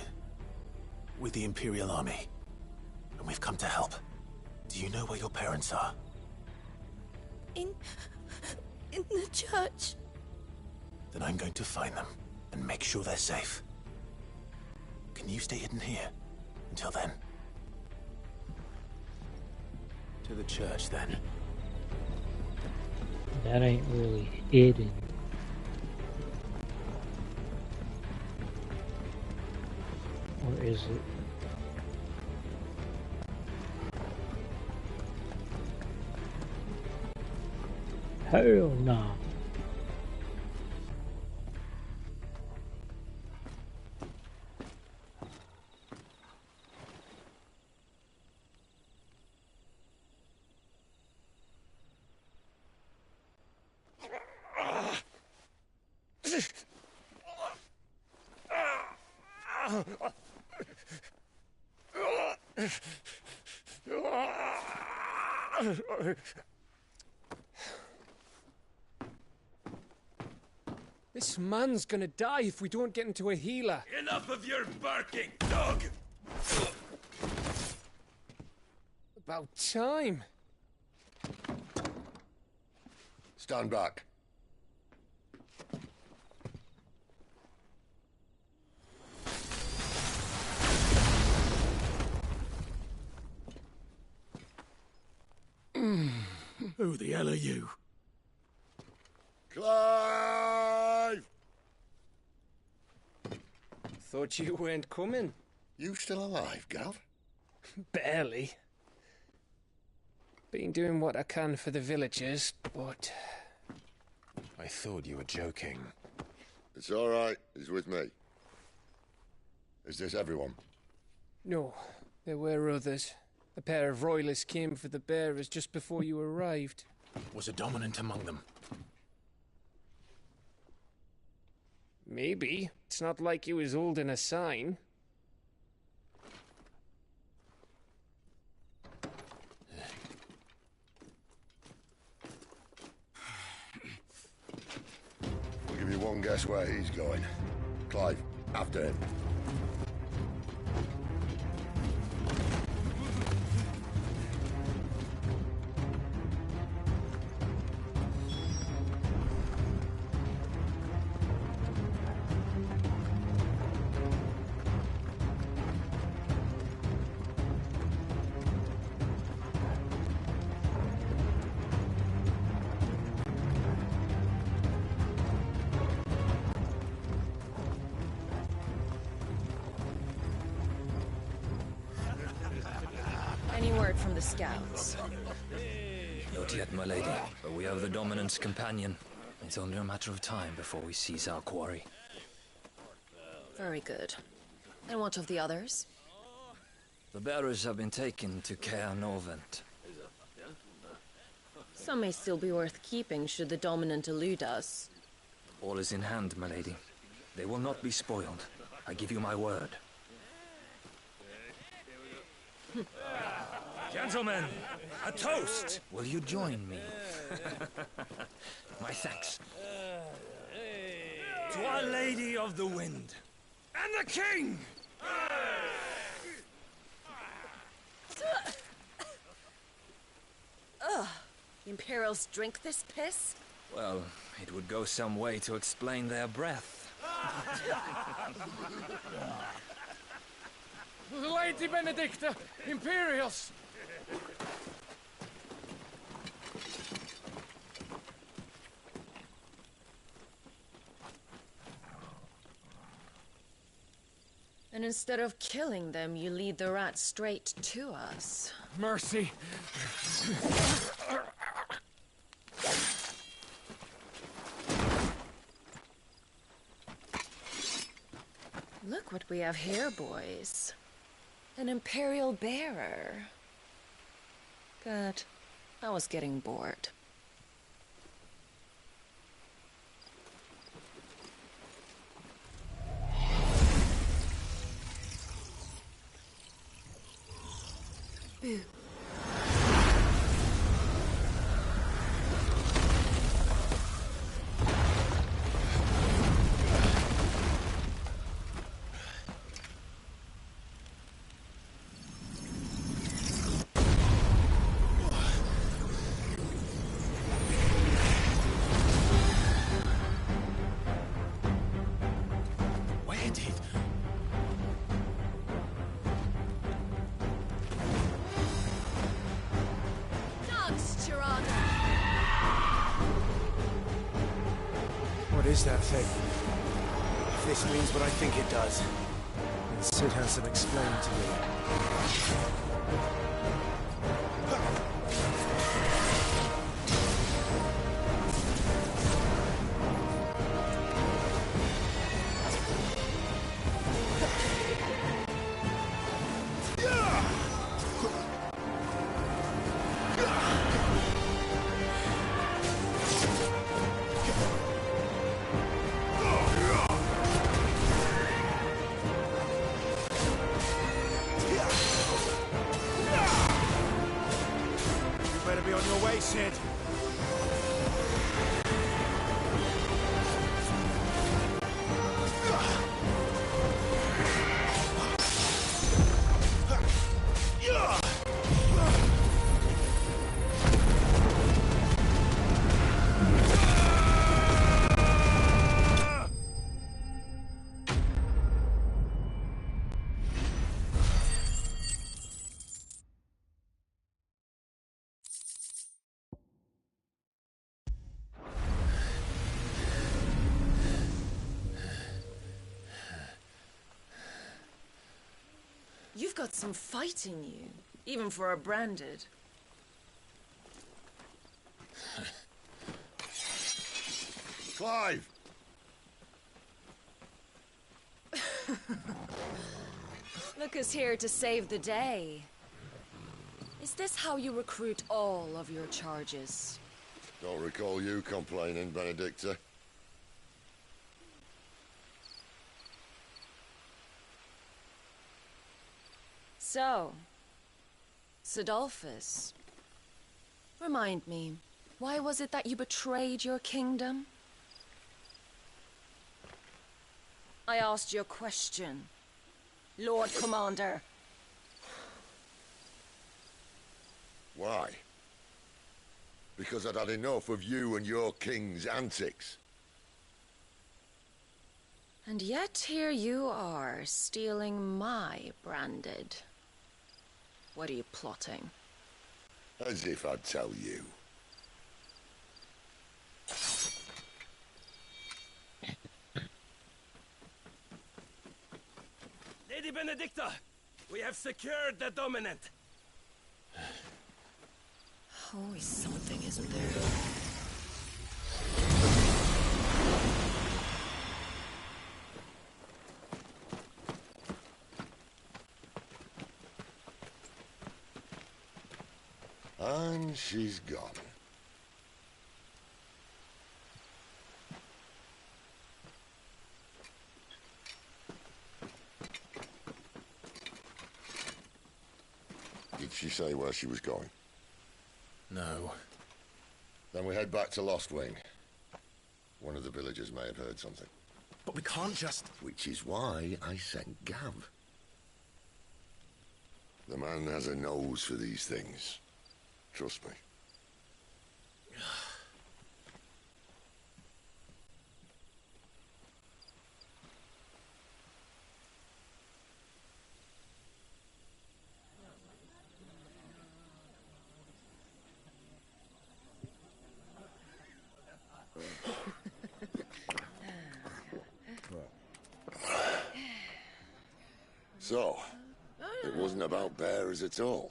with the Imperial Army. And we've come to help. Do you know where your parents are? In the church. Then I'm going to find them and make sure they're safe. Can you stay hidden here until then? To the church, then. That ain't really hidden. Or is it? Hell no. This man's gonna die if we don't get into a healer. Enough of your barking, dog! About time. Stand back. Who the hell are you? Clive! Thought you weren't coming. You still alive, Gav? Barely. Been doing what I can for the villagers, but... I thought you were joking. It's all right. He's with me. Is this everyone? No, there were others. A pair of royalists came for the bearers just before you arrived. Was a dominant among them? Maybe. It's not like he was holding a sign. I'll give you one guess where he's going. Clive, after him. Any word from the scouts? Not yet, my lady, but we have the Dominant's companion. It's only a matter of time before we seize our quarry. Very good. And what of the others? The bearers have been taken to Caer Norvent. Some may still be worth keeping should the Dominant elude us. All is in hand, my lady. They will not be spoiled. I give you my word. Gentlemen, a toast! Will you join me? My thanks. To Our Lady of the Wind and the King! Ugh. Imperials drink this piss? Well, it would go some way to explain their breath. Lady Benedicta! Imperials! And instead of killing them, you lead the rats straight to us. Mercy! Look what we have here, boys. An Imperial bearer. Good. I was getting bored. Boo. What is that thing? If this means what I think it does, then Sid has to explain to me. Sid. You've got some fight in you, even for a branded. Clive! Look who's here to save the day. Is this how you recruit all of your charges? Don't recall you complaining, Benedicta. So, Cidolfus, remind me, why was it that you betrayed your kingdom? I asked you a question, Lord Commander. Why? Because I'd had enough of you and your king's antics. And yet here you are, stealing my branded. What are you plotting? As if I'd tell you. Lady Benedicta, we have secured the Dominant. Always something, isn't there? And she's gone. say where she was going? No. Then we head back to Lost Wing. One of the villagers may have heard something. But we can't just... Which is why I sent Gav. The man has a nose for these things. Trust me. So, it wasn't about bearers at all.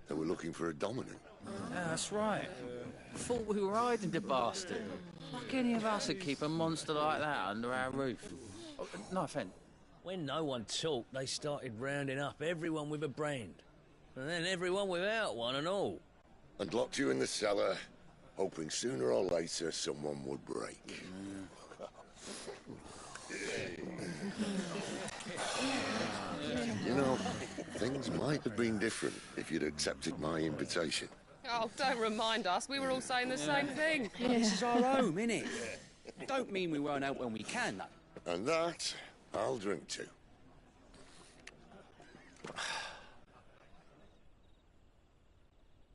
They were looking for a dominant. Yeah, that's right. Thought we were hiding the bastard. Like any of us would keep a monster like that under our roof. Oh, no offence. When no one talked, they started rounding up everyone with a brand. And then everyone without one and all. And locked you in the cellar, hoping sooner or later someone would break. You know, things might have been different if you'd accepted my invitation. Oh, don't remind us. We were all saying the same thing. This is our home, innit? Don't mean we won't out when we can, though. And that, I'll drink to.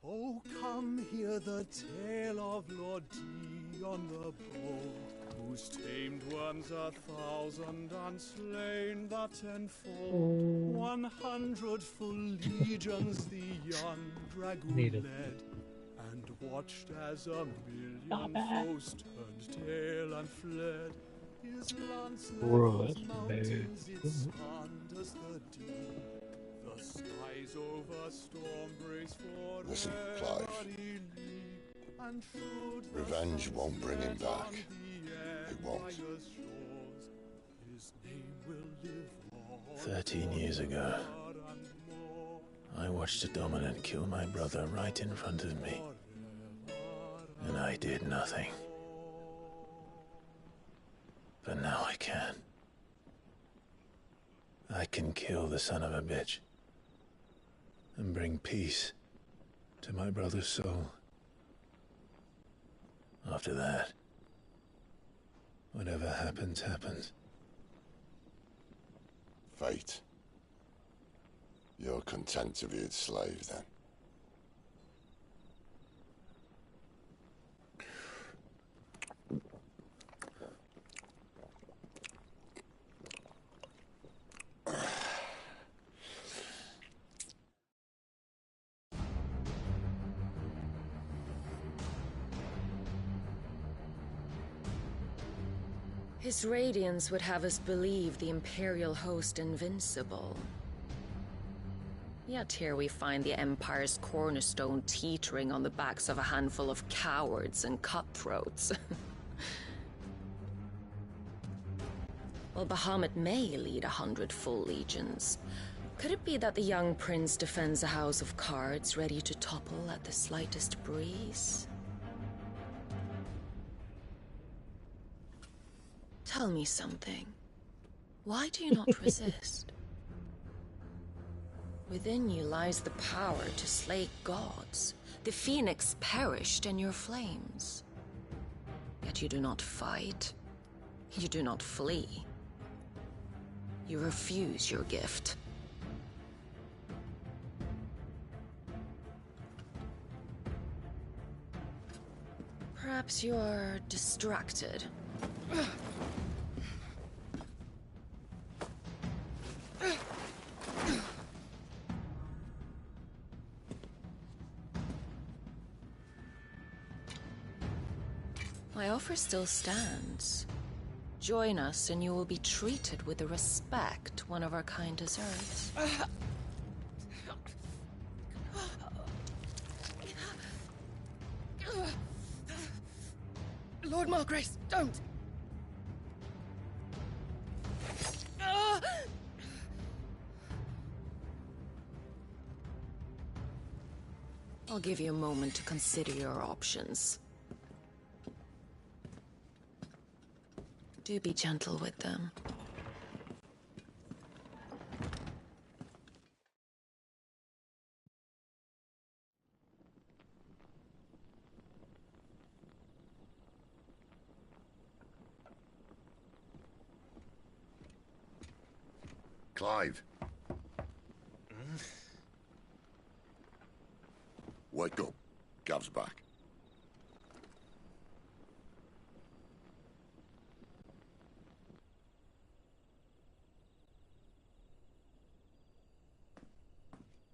Oh, come hear the tale of Lord Dion the Bold, who's tamed worms 1,000 and slain the 10-fold. 100 full legions the young dragoon led, and watched as 1,000,000 foes turned tail and fled. His lance levels mountains, it slanders the deep. The skies over storm breaks for Listen, Clive. Revenge won't bring him back. It won't. 13 years ago, I watched a dominant kill my brother right in front of me. And I did nothing. But now I can. I can kill the son of a bitch. And bring peace to my brother's soul. After that, whatever happens, happens. Fate. You're content to be its slave, then? His radiance would have us believe the Imperial host invincible. Yet here we find the Empire's cornerstone teetering on the backs of a handful of cowards and cutthroats. While Bahamut may lead 100 full legions, could it be that the young prince defends a house of cards ready to topple at the slightest breeze? Tell me something. Why do you not resist? Within you lies the power to slay gods. The phoenix perished in your flames. Yet you do not fight. You do not flee. You refuse your gift. Perhaps you are distracted. My offer still stands. Join us and you will be treated with the respect one of our kind deserves. Lord Margrace, don't! I'll give you a moment to consider your options. Do be gentle with them. Clive. Wake up. Gav's back.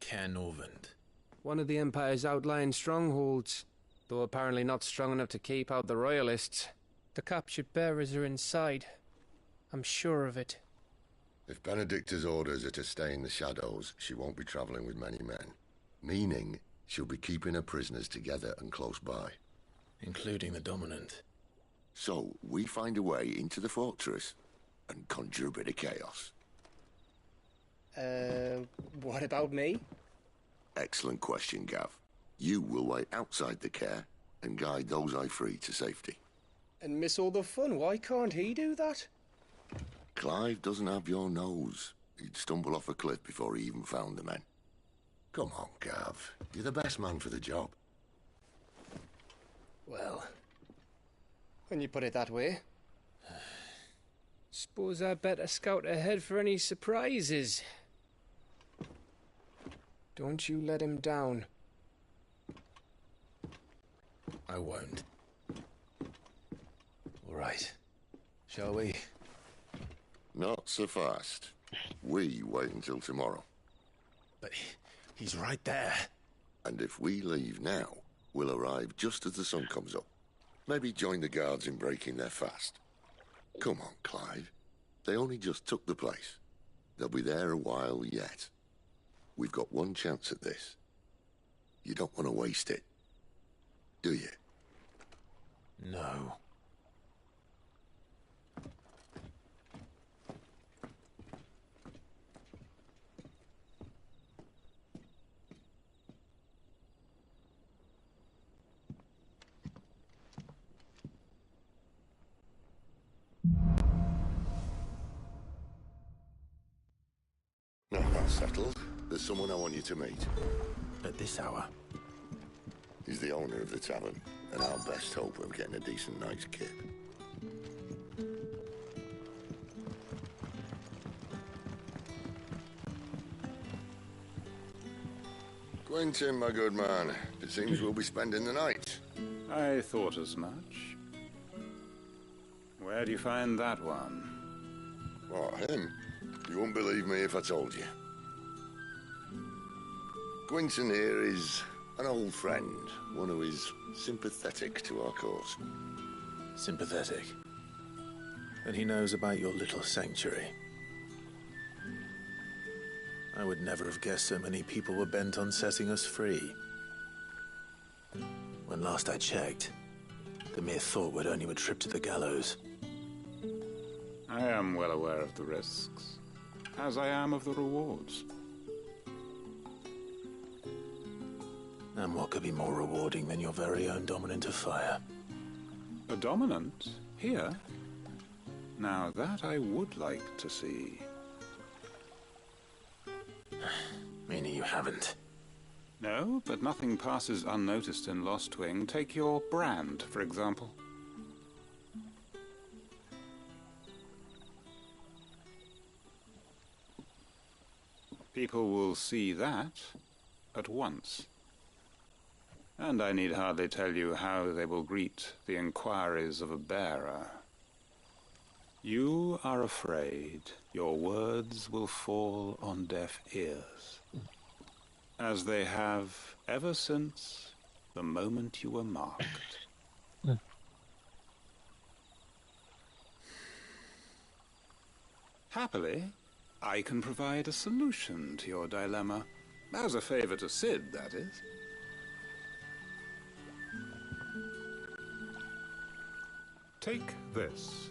Caer Norvund. One of the Empire's outlying strongholds, though apparently not strong enough to keep out the Royalists. The captured bearers are inside. I'm sure of it. If Benedicta's orders are to stay in the shadows, she won't be travelling with many men. Meaning, she'll be keeping her prisoners together and close by. Including the Dominant. So, we find a way into the fortress and conjure a bit of chaos. What about me? Excellent question, Gav. You will wait outside the Caer and guide those I free to safety. And miss all the fun. Why can't he do that? Clive doesn't have your nose. He'd stumble off a cliff before he even found the men. Come on, Gav. You're the best man for the job. Well, when you put it that way. Suppose I'd better scout ahead for any surprises. Don't you let him down. I won't. All right. Shall we? Not so fast. We wait until tomorrow. But he's right there. And if we leave now, we'll arrive just as the sun comes up. Maybe join the guards in breaking their fast. Come on, Clive. They only just took the place. They'll be there a while yet. We've got one chance at this. You don't want to waste it, do you? No. No, that's settled. There's someone I want you to meet. At this hour? He's the owner of the tavern, and our best hope of getting a decent night's kip. Quentin, my good man. It seems we'll be spending the night. I thought as much. Where do you find that one? What, him? You wouldn't believe me if I told you. Quentin here is an old friend, one who is sympathetic to our cause. Sympathetic? And he knows about your little sanctuary. I would never have guessed so many people were bent on setting us free. When last I checked, the mere thought would earn you a trip to the gallows. I am well aware of the risks, as I am of the rewards. And what could be more rewarding than your very own Dominant of Fire? A Dominant? Here? Now that I would like to see. Meaning you haven't? No, but nothing passes unnoticed in Lostwing. Take your brand, for example. People will see that at once. And I need hardly tell you how they will greet the inquiries of a bearer. You are afraid your words will fall on deaf ears, as they have ever since the moment you were marked. Happily, I can provide a solution to your dilemma. As a favor to Cid, that is. Take this.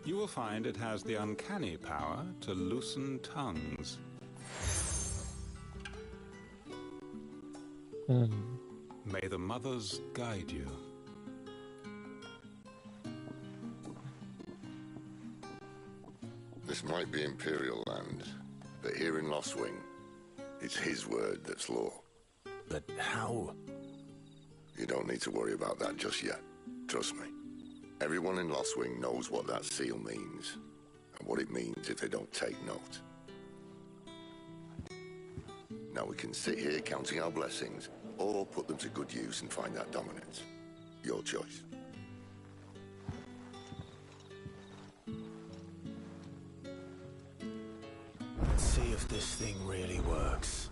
You will find it has the uncanny power to loosen tongues. May the mothers guide you. This might be Imperial land, but here in Lostwing, it's his word that's law. But how? You don't need to worry about that just yet. Trust me. Everyone in Lostwing knows what that seal means. and what it means if they don't take note. Now we can sit here counting our blessings, or put them to good use and find that dominance. Your choice. Let's see if this thing really works.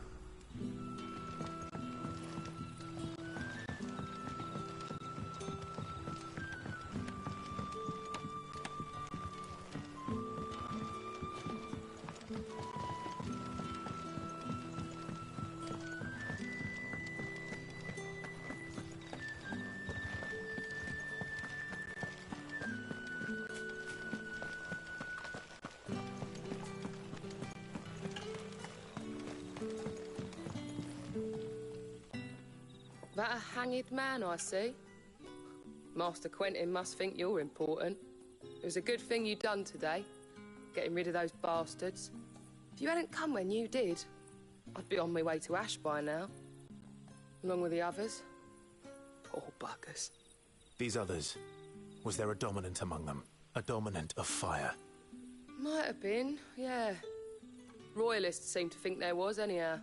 That a hanged man I see? Master Quentin must think you're important. It was a good thing you done today, getting rid of those bastards. If you hadn't come when you did, I'd be on my way to Ash by now, along with the others. Poor buggers. These others, was there a dominant among them? A dominant of fire? Might have been, yeah. Royalists seem to think there was, anyhow.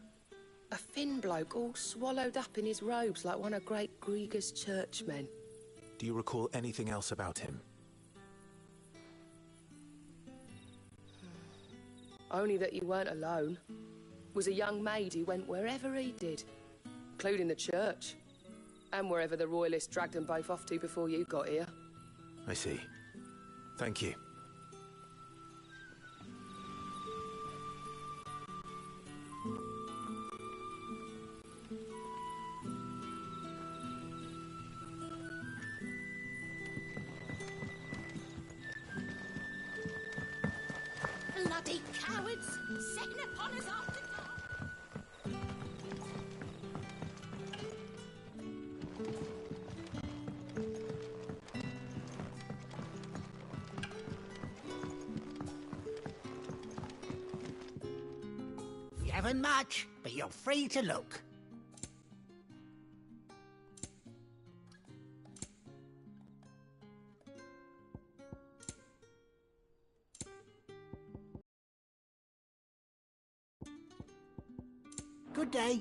A thin bloke all swallowed up in his robes like one of Great Gregor's churchmen. Do you recall anything else about him? Only that you weren't alone. Was a young maid who went wherever he did, including the church, and wherever the Royalists dragged them both off to before you got here. I see. Thank you. Bloody cowards! Setting upon us after dark! You haven't much, but you're free to look. Good day.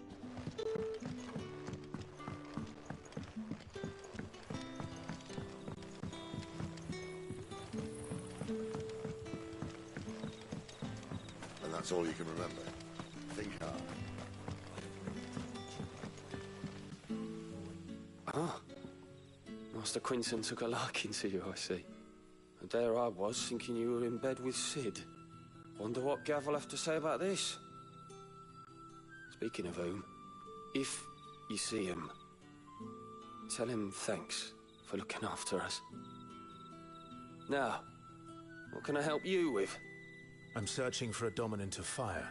And that's all you can remember. Think hard. Ah. Master Quentin took a liking to you, I see. And there I was, thinking you were in bed with Cid. Wonder what Gav will have to say about this. Speaking of whom, if you see him, tell him thanks for looking after us. Now, what can I help you with? I'm searching for a dominant of fire.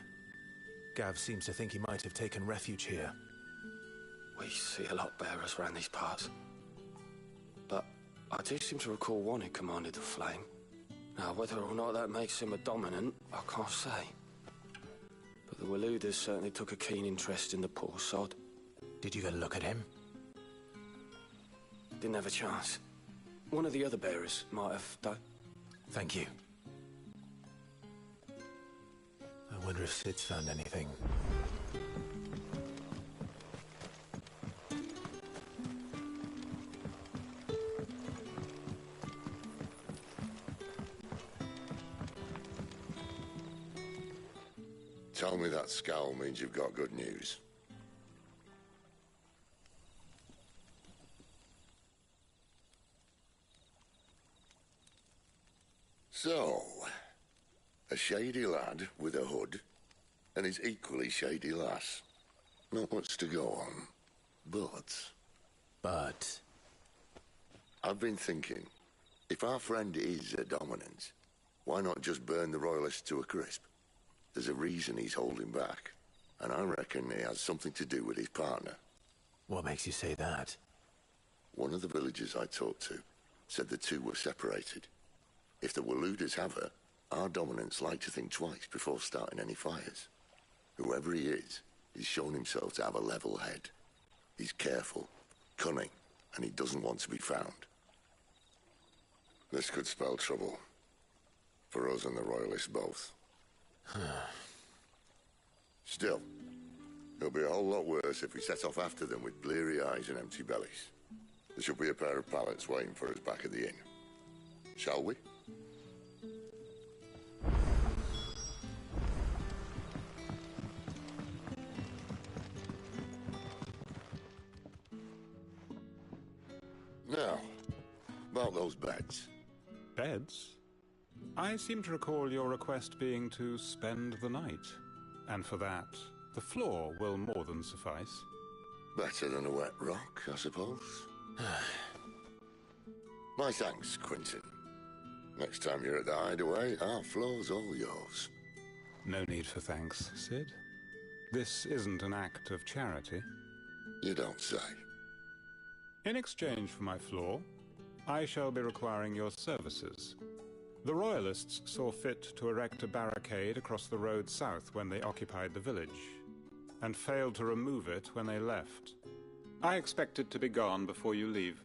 Gav seems to think he might have taken refuge here. We see a lot bearers round these parts. But I do seem to recall one who commanded the flame. Now, whether or not that makes him a dominant, I can't say. But the Waluders certainly took a keen interest in the poor sod. Did you get a look at him? Didn't have a chance. One of the other bearers might have, though. Thank you. I wonder if Cid's found anything. Tell me that scowl means you've got good news. So, a shady lad with a hood, and his equally shady lass. Not much to go on, but... I've been thinking, if our friend is a dominant, why not just burn the Royalists to a crisp? There's a reason he's holding back, and I reckon he has something to do with his partner. What makes you say that? One of the villagers I talked to said the two were separated. If the Waluders have her, our dominants like to think twice before starting any fires. Whoever he is, he's shown himself to have a level head. He's careful, cunning, and he doesn't want to be found. This could spell trouble. For us and the Royalists both. Still, it'll be a whole lot worse if we set off after them with bleary eyes and empty bellies. There should be a pair of pallets waiting for us back at the inn. Shall we? Now, about those beds. Beds? I seem to recall your request being to spend the night. And for that, the floor will more than suffice. Better than a wet rock, I suppose. My thanks, Quentin. Next time you're at the Hideaway, our floor's all yours. No need for thanks, Sid. This isn't an act of charity. You don't say. In exchange for my floor, I shall be requiring your services. The Royalists saw fit to erect a barricade across the road south when they occupied the village, and failed to remove it when they left. I expect it to be gone before you leave.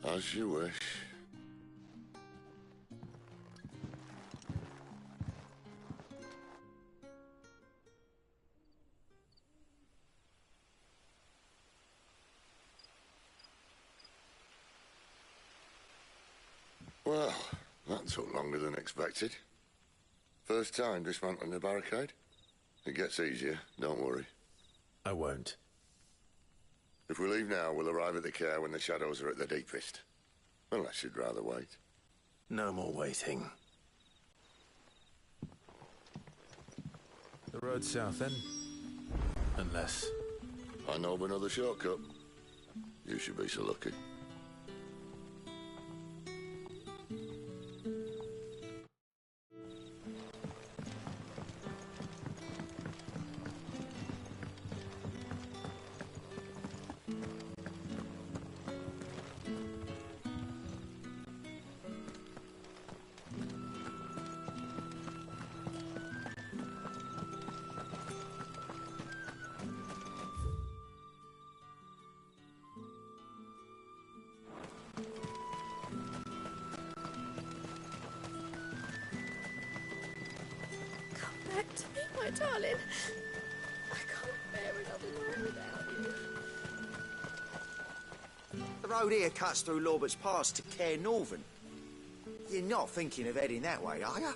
As you wish. Well, that took longer than expected. First time dismantling the barricade? It gets easier, don't worry. I won't. If we leave now, we'll arrive at the care when the shadows are at their deepest. Unless you'd rather wait. No more waiting. The road south, then? Unless... I know of another shortcut. You should be so lucky. Back to me, my darling. I can't bear another night without you. The road here cuts through Lorbert's Pass to Caer Northern. You're not thinking of heading that way, are you?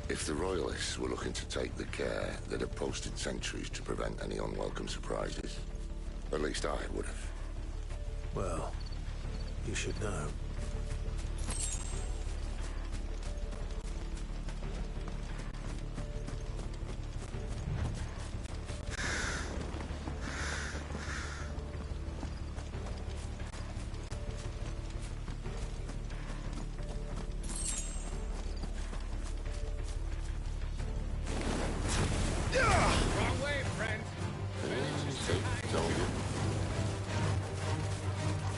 If the Royalists were looking to take the care, they'd have posted sentries to prevent any unwelcome surprises. At least I would have. Well, you should know.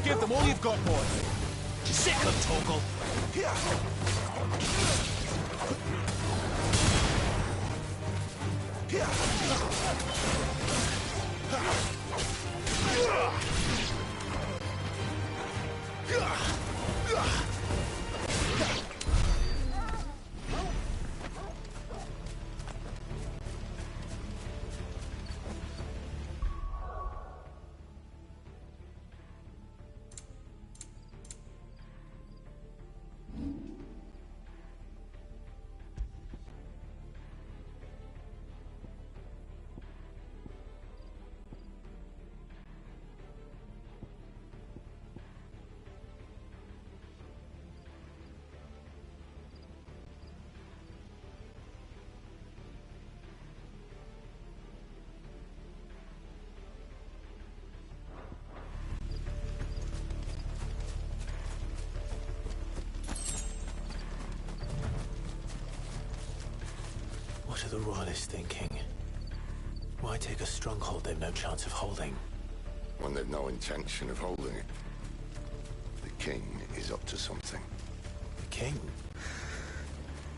Give them all you've got, boy. Sick of Torgal. What are the Royalists thinking? Why take a stronghold they've no chance of holding? When they've no intention of holding it. The king is up to something. The king?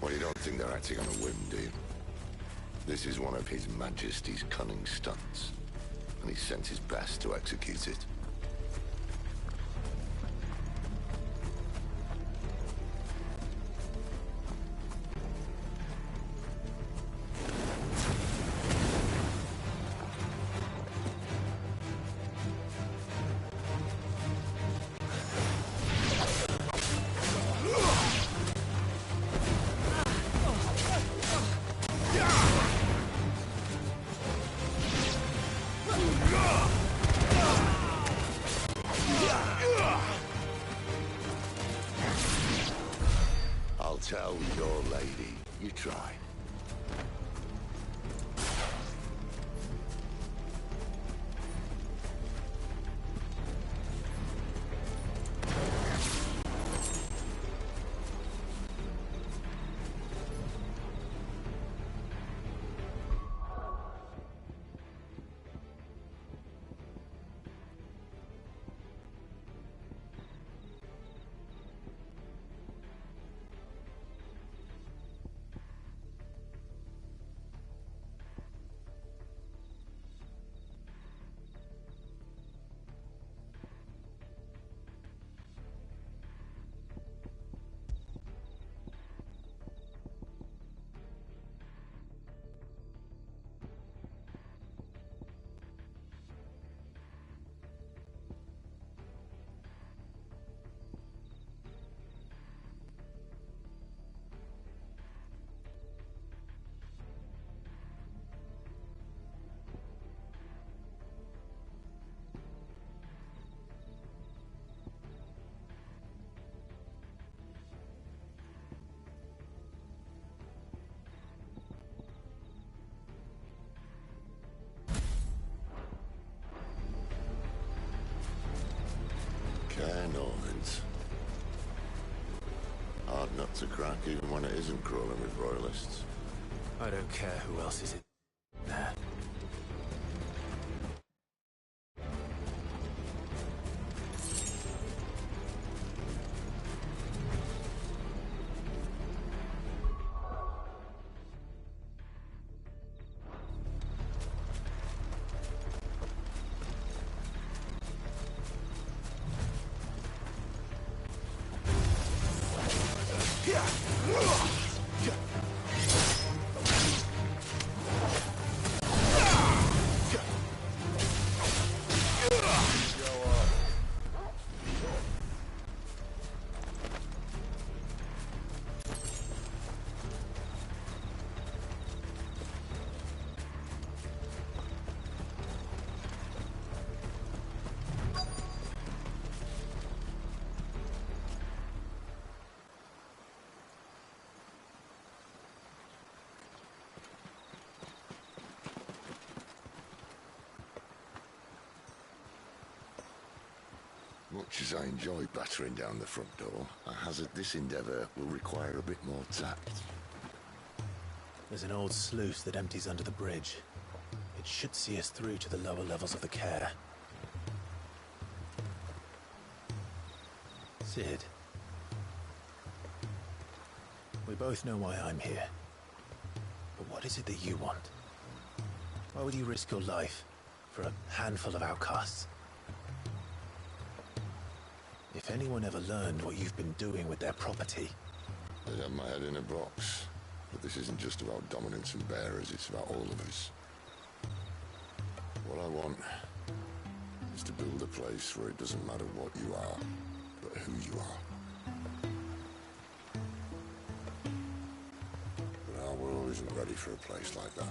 Well, you don't think they're acting on a whim, do you? This is one of His Majesty's cunning stunts, and he's sent his best to execute it. tell your lady. You try. Caer Norvins. Hard nut to crack even when it isn't crawling with royalists. I don't care who else is in there. Much as I enjoy battering down the front door, I hazard this endeavour will require a bit more tact. There's an old sluice that empties under the bridge. It should see us through to the lower levels of the Caer. Cid. We both know why I'm here. But what is it that you want? Why would you risk your life for a handful of outcasts? If anyone ever learned what you've been doing with their property... I'd have my head in a box. But this isn't just about dominance and bearers, it's about all of us. What I want is to build a place where it doesn't matter what you are, but who you are. But our world isn't ready for a place like that.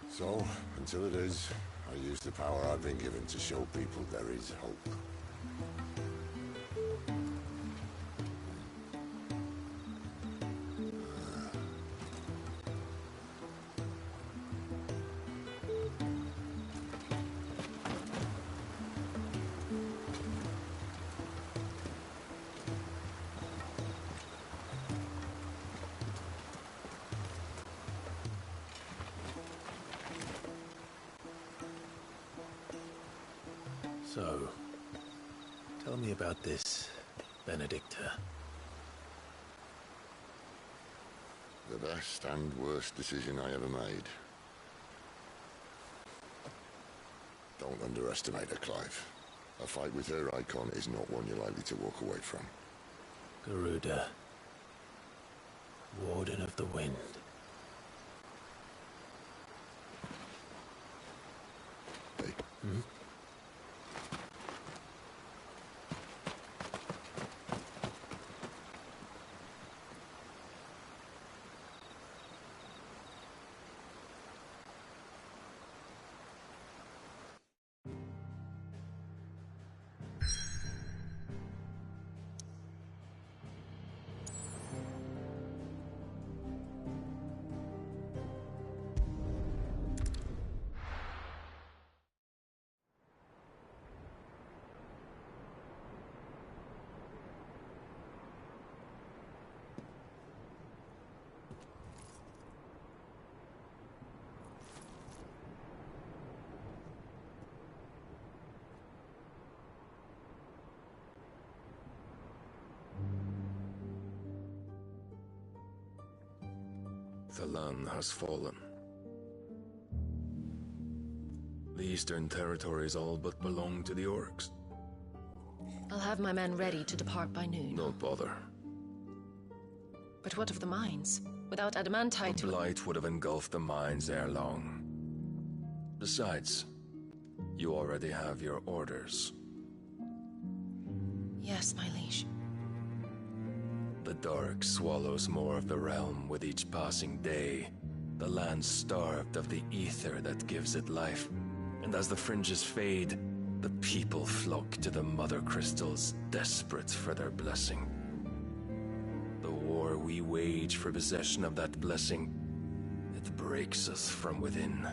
So, until it is, I use the power I've been given to show people there is hope. So, tell me about this Benedicta. The best and worst decision I ever made. Don't underestimate her, Clive. A fight with her icon is not one you're likely to walk away from. Garuda. Warden of the Wind. Hey. Hmm? The land has fallen. The Eastern Territories all but belong to the Orcs. I'll have my men ready to depart by noon. Don't bother. But what of the mines? Without adamantite... The blight would have engulfed the mines ere long. Besides, you already have your orders. Yes, my liege. The dark swallows more of the realm with each passing day. The land starved of the ether that gives it life. And as the fringes fade, the people flock to the mother crystals, desperate for their blessing. The war we wage for possession of that blessing, it breaks us from within,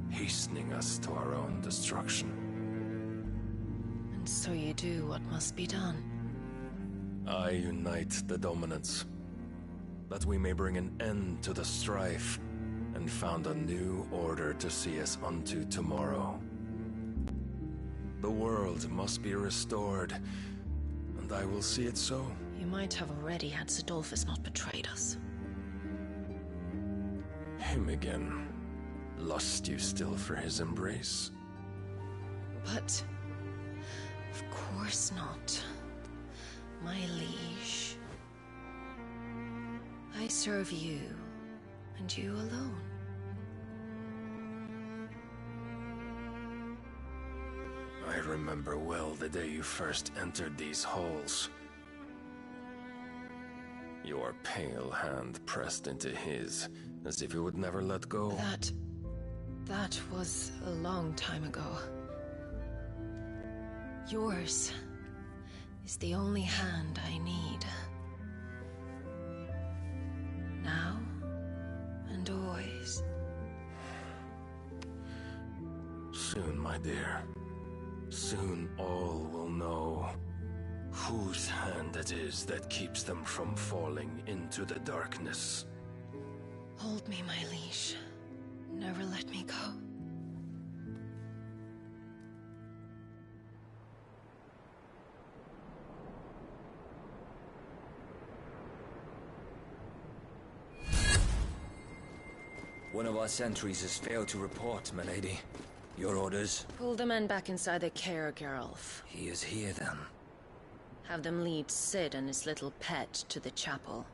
hastening us to our own destruction. And so you do what must be done. I unite the dominants, that we may bring an end to the strife, and found a new order to see us unto tomorrow. The world must be restored, and I will see it so. You might have already had Sidolphus not betrayed us. Him again. Lust you still for his embrace? But... of course not. My liege. I serve you, and you alone. I remember well the day you first entered these halls. Your pale hand pressed into his, as if you would never let go. That was a long time ago. Yours is the only hand I need. Now and always. Soon, my dear. Soon all will know whose hand it is that keeps them from falling into the darkness. Hold me, my liege. Never let me go. One of our sentries has failed to report, milady. Your orders? Pull the men back inside the care, Geralf. He is here, then. Have them lead Cid and his little pet to the chapel.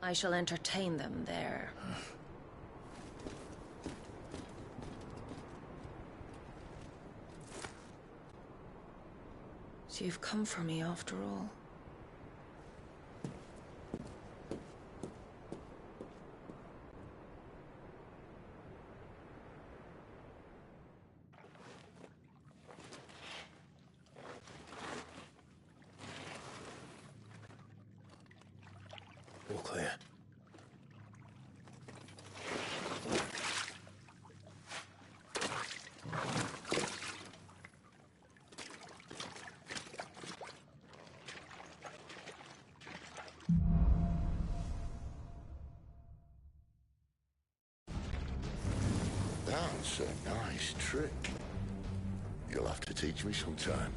I shall entertain them there. So you've come for me after all. All clear. That's a nice trick. You'll have to teach me sometime.